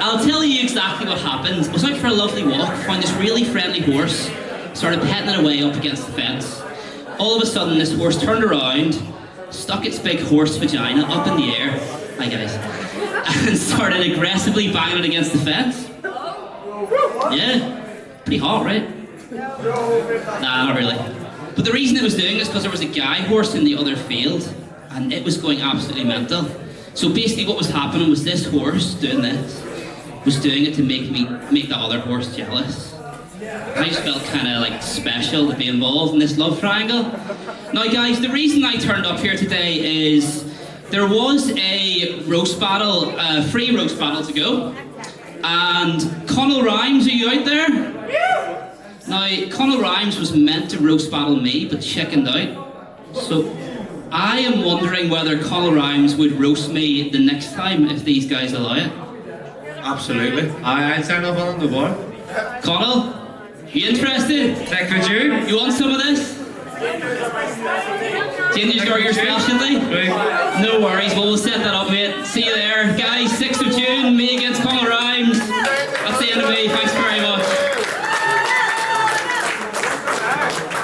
I'll tell you exactly what happened. I was out for a lovely walk, found this really friendly horse, started petting it away up against the fence. All of a sudden, this horse turned around, stuck its big horse vagina up in the air, hi guys, and started aggressively banging it against the fence. Yeah, pretty hot, right? Nah, not really. But the reason it was doing this is because there was a guy horse in the other field, and it was going absolutely mental. So basically what was happening was this horse doing this, was doing it to make the other horse jealous. I just felt kind of like special to be involved in this love triangle. Now guys, the reason I turned up here today is there was a roast battle, a free roast battle to go. And Connell Rhymes, are you out there? Now, Connell Rhymes was meant to roast battle me, but chickened out. So I am wondering whether Connell Rhymes would roast me the next time if these guys allow it. Absolutely. I'd sign up on the bar. Connell, you interested? Next with you. You want some of this? Ginger's got your specialty? Right. No worries, well we'll set that up, mate. See you there. Guys, 6th of June, me against Connell Rhymes. That's the end of me, thanks very much.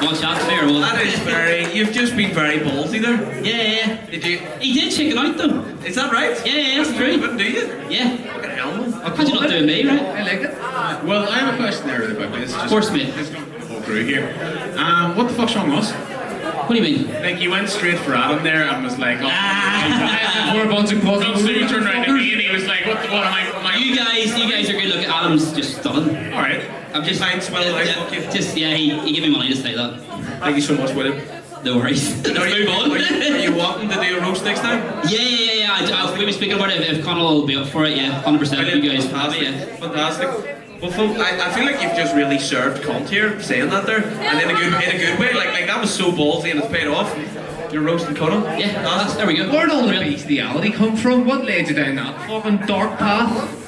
Want shots to me or what? That is you've just been very ballsy there. Yeah. Did you? He did chicken out though. Is that right? Yeah, that's true. You wouldn't, do you? Yeah. Fucking hell, man. How'd you not doing me, right? I like it. Well, I have a question there about this. Of course, mate. Let's go through here. What the fuck's wrong with us? What do you mean? Like, you went straight for Adam there and was like, oh, We're a bunch of puzzles. so you turned around to me and he was like, what am I? You guys are good. Look, Adam's just stunning. Alright. I'm just Thanks, well, he gave me money to say that. Thank you so much, William. No worries. Let's move on. Are you wanting to do a roast next time? Yeah. We were speaking about it. If Connell will be up for it, yeah, 100%. You guys, Fantastic. Well, folks, I feel like you've just really served cunt here, saying that there, and in a good way. Like that was so ballsy and it's paid off. You're roasting Connell. Yeah, there we go. Where'd all the bestiality come from? What led you down that fucking dark path?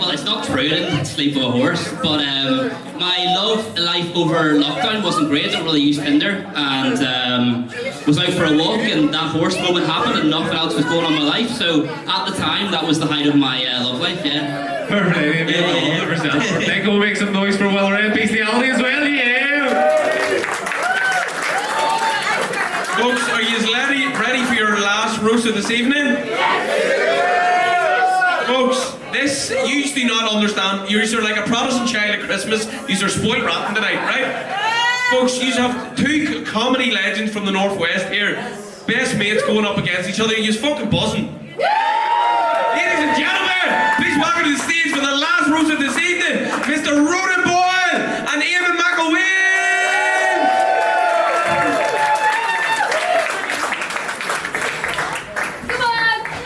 It's not true, I didn't sleep with a horse, but my love life over lockdown wasn't great. I didn't really use Tinder, and was out for a walk, and that horse moment happened, and nothing else was going on in my life. So at the time, that was the height of my love life. Yeah. Perfect. Yeah. 100%. Then go make some noise for well-read bestiality as well. Yeah. Folks, are you ready for your last roast of this evening? Folks, this you do not understand. You're sort of like a Protestant child at Christmas. You're spoiled rotten tonight, right? Folks, you have two comedy legends from the Northwest here. Best mates going up against each other. You're fucking buzzing. Ladies and gentlemen, please welcome to the stage for the last roast of this evening, Mr. Ro Boyle and Eamon McElwee.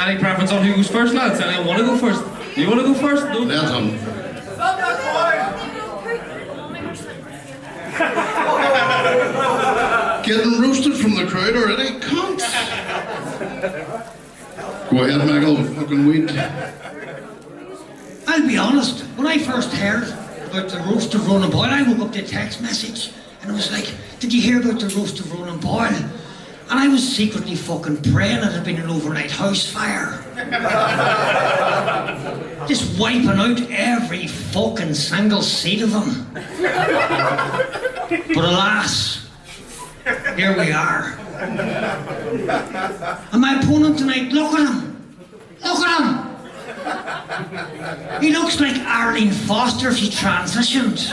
Any preference on who goes first, lads? Anyone want to go first? Do you want to go first? No. Let him. Getting roasted from the crowd already? Cunts! Go ahead, Michael. Fucking weed. be honest, when I first heard about the roast of Ronan Boyle, I woke up to a text message and it was like, did you hear about the roast of Ronan Boyle? And I was secretly fucking praying it had been an overnight house fire. Just wiping out every fucking single seat of them. But alas, here we are. And my opponent tonight, look at him. Look at him. He looks like Arlene Foster if he transitioned.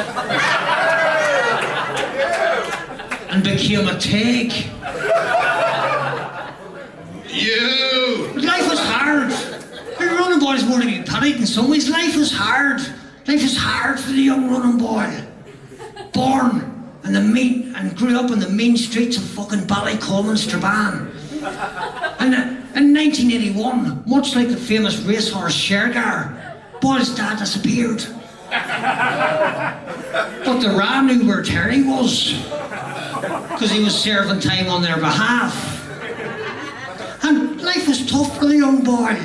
And became a Tig. You! But life was hard. Ronan Boyle's more to be pitied in some ways. Life was hard. Life was hard for the young Ronan Boyle. Born in the mean and grew up in the mean streets of fucking Ballycolm and Strabane. And in 1981, much like the famous racehorse Shergar, Boyle's dad disappeared. But the Ra knew where Terry was, because he was serving time on their behalf. And life was tough for the young boy.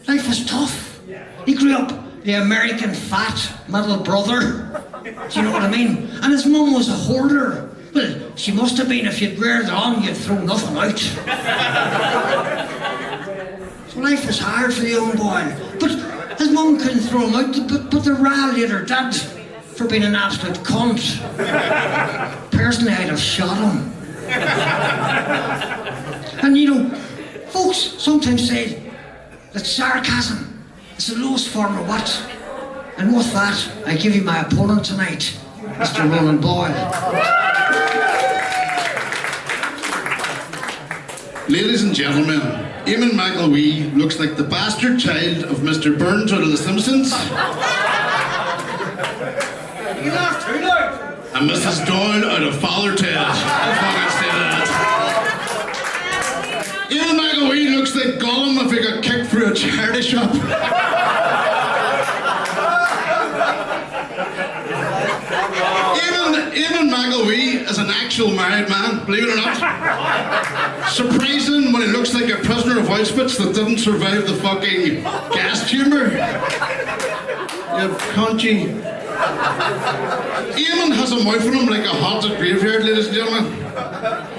Life was tough. He grew up the American fat middle brother. Do you know what I mean? And his mum was a hoarder. Well, she must have been. If you'd wear it on, you'd throw nothing out. So life was hard for the young boy. But his mum couldn't throw him out, but the Ra later did, for being an absolute cunt. Personally, I'd have shot him. And you know, folks sometimes say that sarcasm is the lowest form of wit. And with that, I give you my opponent tonight, Mr. Ronan Boyle. Ladies and gentlemen, Eamon McElwee looks like the bastard child of Mr. Burns out of The Simpsons. You laugh too loud. And Mrs. Doyle out of Father Ted. I'll fucking say that. Eamon McElwee looks like Gollum if he got kicked through a charity shop. Eamon McElwee is an actual married man, believe it or not. Surprising when he looks like a prisoner of Auschwitz that didn't survive the fucking gas chamber. You country. Eamon has a mouth on him like a haunted graveyard, ladies and gentlemen.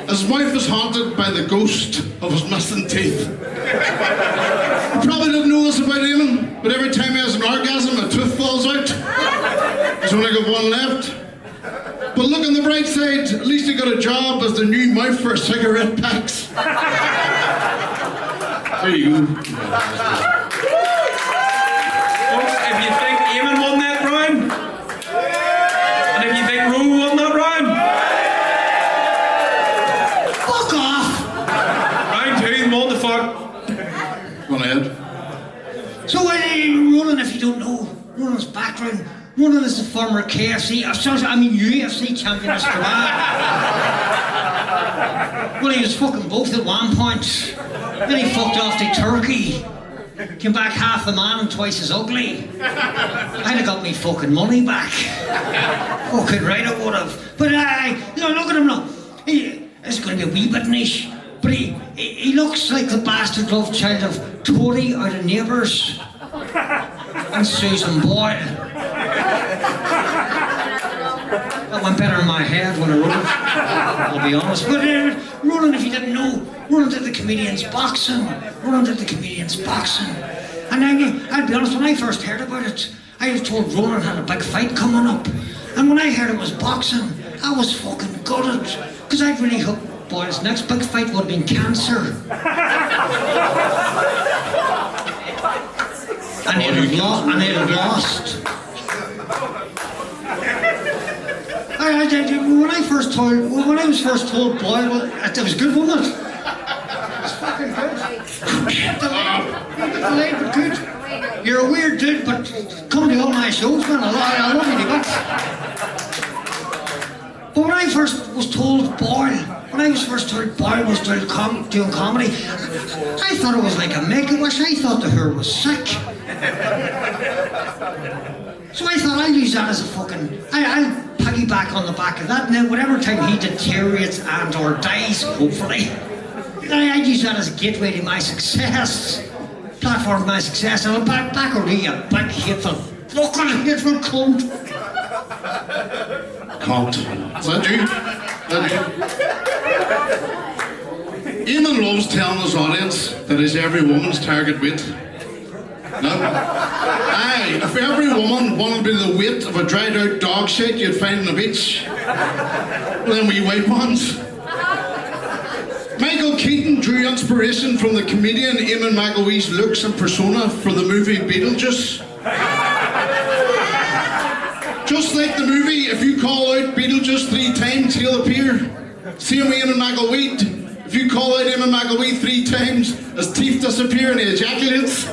His mouth is haunted by the ghost of his missing teeth. You probably didn't know this about Eamon, but every time he has an orgasm, a tooth falls out. He's only got one left. But look on the bright side, at least he got a job as the new mouth for cigarette packs. There you go. Folks, if you think Eamon won that round, and if you think Ro won that round, fuck off! Round 2, what the fuck? Go on ahead. So, Ronan, if you don't know, Ronan's background, Ronan is the former UFC champion of Strabane. Well, he was fucking both at one point. Then he fucked off to Turkey. Came back half the man and twice as ugly. I'd have got me fucking money back. Fucking right I would have. But look at him now. It's going to be a wee bit niche. But he looks like the bastard love child of Tori out of Neighbours. And Susan Boyle. That went better in my head when I wrote it, I'll be honest. But Ronan, if you didn't know, Ronan did the comedian's boxing. And I'll be honest, when I first heard about it, I was told Ronan had a big fight coming up. And when I heard it was boxing, I was fucking gutted. Because I'd really hoped Boyle's next big fight would have been cancer. And he'd have lost. When I was first told Boyle, it was good, wasn't it? It's fucking good. Delayed but good. You're a weird dude, but come to all my shows, man. I love you to bits. But when I first was told Boyle was doing comedy, I thought it was like a make-a-wish. I thought the hair was sick. So I thought I'll use that as a fucking... I'll piggyback on the back of that, and then whatever time he deteriorates and or dies, hopefully, I'd use that as a gateway to my success. Platform to my success, and I'll back a big hateful fucking hateful cunt. Cunt. Is that you? Eamon loves telling his audience that he's every woman's target weight. No? Aye, if every woman wanted to be the weight of a dried out dog shit you'd find on the beach, well, then we white ones. Michael Keaton drew inspiration from the comedian Eamon McElwee's looks and persona for the movie Beetlejuice. Just like the movie, if you call out Beetlejuice 3 times, he'll appear. Same with Eamon McElwee. If you call out Eamon McElwee 3 times, his teeth disappear and he ejaculates.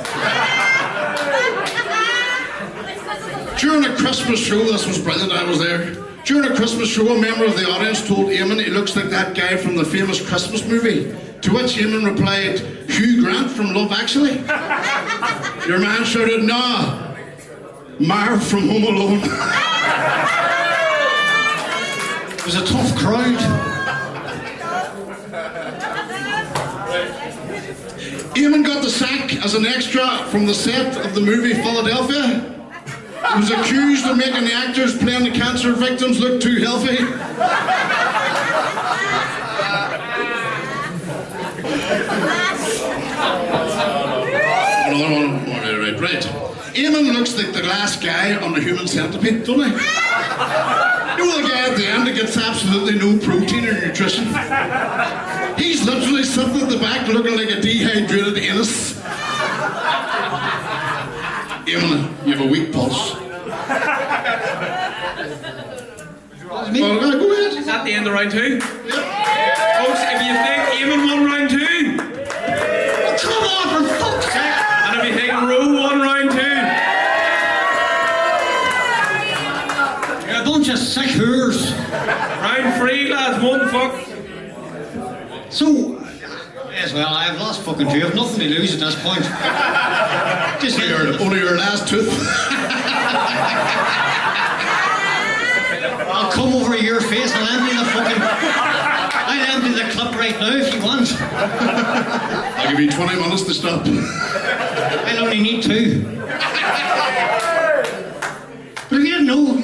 During a Christmas show, this was brilliant, I was there. During a Christmas show, a member of the audience told Eamon he looks like that guy from the famous Christmas movie. To which Eamon replied, Hugh Grant from Love Actually. Your man shouted, nah, Marv from Home Alone. It was a tough crowd. Eamon got the sack as an extra from the set of the movie Philadelphia. He was accused of making the actors playing the cancer victims look too healthy. Right. Eamon looks like the last guy on the Human Centipede, don't he? You know the guy at the end that gets absolutely no protein or nutrition? He's literally sitting at the back looking like a dehydrated anus. Eamon, you have a weak pulse. Well, go ahead. Is that the end of round 2? Folks, if you think Eamon won round 2, oh, come on, for fuck's sake! And if you think Ro won round 2, you're a bunch of sick whores. Round 3, lads, one fuck. So, yes, well, I've lost fucking 2. I've nothing to lose at this point. Just only your last tooth. I'll come over your face. I'll empty the fucking. I'll empty the clip right now if you want. I'll give you 20 minutes to stop. I'll only need 2. But if you didn't know,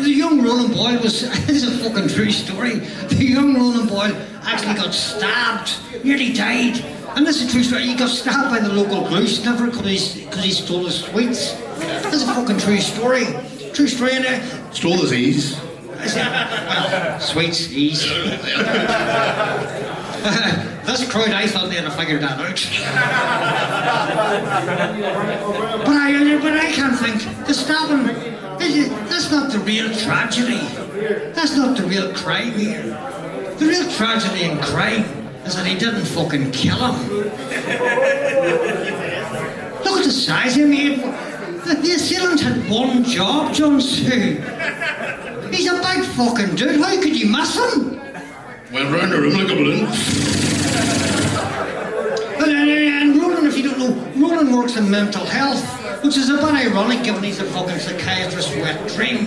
the young Roland Boyle was. This is a fucking true story. The young Roland Boyle actually got stabbed, nearly died. And this is a true story. He got stabbed by the local glue sniffer because he stole his sweets. That's a fucking true story. True story in there. Stole his ease. Well, sweets, ease. This crowd, I thought they had figured that out. But I can't think. The stabbing, that's not the real tragedy. That's not the real crime here. The real tragedy and crime is that he didn't fucking kill him. Look at the size of him. The assailant had one job, John Sue. He's a big fucking dude. How could you miss him? Went round the room like a balloon. And Roland, if you don't know, Roland works in mental health, which is a bit ironic given he's a fucking psychiatrist's wet dream.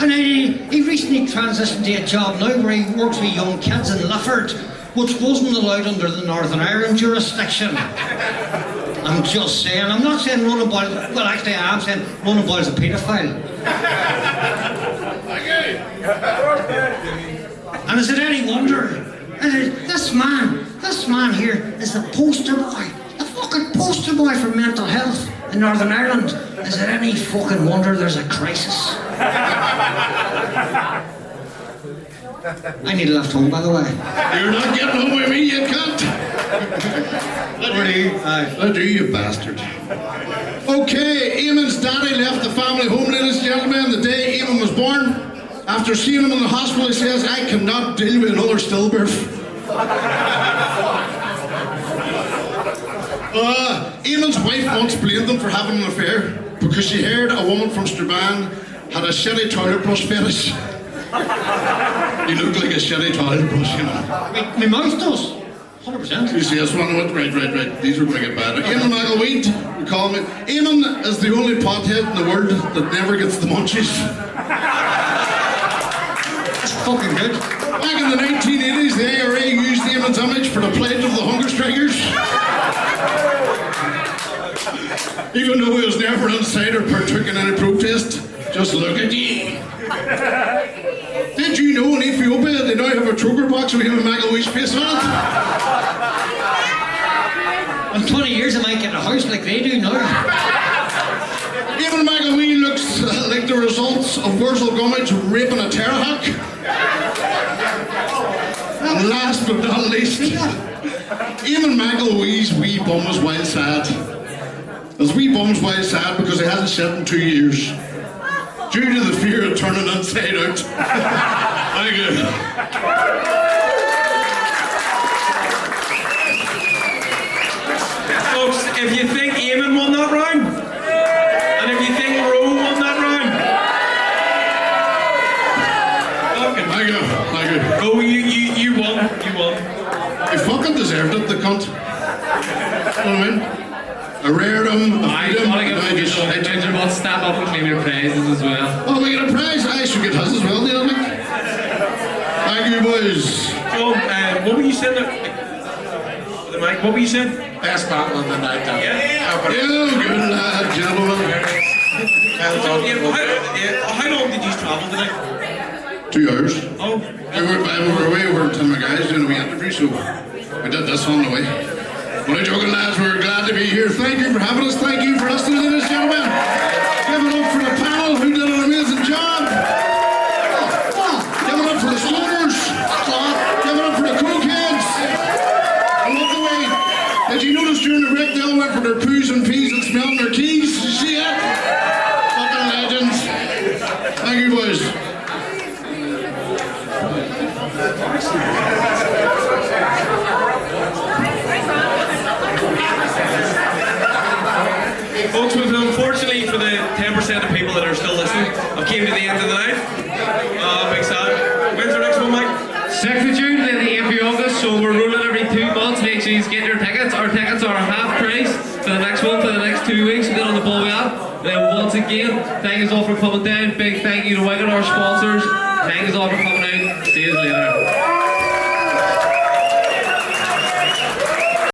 And he recently transitioned to a job now where he works with young kids in Lifford, which wasn't allowed under the Northern Ireland jurisdiction. I'm just saying, I'm not saying Roland Boyle, well actually I am saying Roland Boyle's a paedophile. And is it any wonder? This man here is the poster boy, the fucking poster boy for mental health in Northern Ireland. Is it any fucking wonder there's a crisis? I need a lift home, by the way. You're not getting home with me, you cunt. I do, you bastard. Okay, Eamon's daddy left the family home, ladies and gentlemen, the day Eamon was born. After seeing him in the hospital, he says, I cannot deal with another stillbirth. Eamon's wife once blamed him for having an affair because she heard a woman from Strabane had a shitty toilet brush fetish. You look like a shitty toilet brush, you know. My mouth does. 100%. You see, that's one of it. Right. These were bringing bad. Eamon McElwee, we call him. Eamon is the only pothead in the world that never gets the munchies. That's fucking good. Back in the 1980s, the IRA used Eamon's image for the Pledge of the Hunger Strikers. Even though he was never inside or partook in any protest. Just look at ye. Did you know in Ethiopia they now have a choker box with Eamon McElwee's face on it? In 20 years I might get a house like they do now. Eamon McElwee looks like the results of Wurzel Gummidge raping a terrahawk. And last but not least, Eamon McElwee's wee bum was wild sad. His wee bum's wild sad because he hasn't shed in 2 years. Due to the fear of turning inside out. Thank you. Folks, if you think Eamon won that round, and if you think Ro won that round, Thank you. Thank you. Ro, you won. You won. He fucking deserved it, the cunt. You know what I mean? I reared him, I feed him, and I just shite. You're about to step up and claim your prizes as well. Oh, we get a prize? I should get his as well, do you know? Thank you, boys. So, what were you saying? The mic, what were you saying? Best battle of the night. Yeah. Good lad, gentlemen. How long did you travel today? 2 hours. Oh. We were away over to my guys doing a wee interview, so we did this on the way. Well, joking lads, we're glad to be here. Thank you for having us. Thank you for listening to this, gentlemen. Give it up for the panel who did an amazing job. Give it up for the stoners. Give it up for the cokeheads. I love the way. Did you notice during the break they all went for their poos and peas and smelling their keys? Did you see that? Fucking legends. Thank you, boys. Folks, unfortunately for the 10% of people that are still listening, I've came to the end of the night. Big sad. When's our next one, Mike? 6th of June, then the 8th of August, so we're rolling every 2 months. Make sure you get your tickets. Our tickets are half price for the next one, for the next 2 weeks. We'll get on the Bobby app. Then once again, thank you all for coming down. Big thank you to Wigan, our sponsors. Thank you all for coming out. See you later.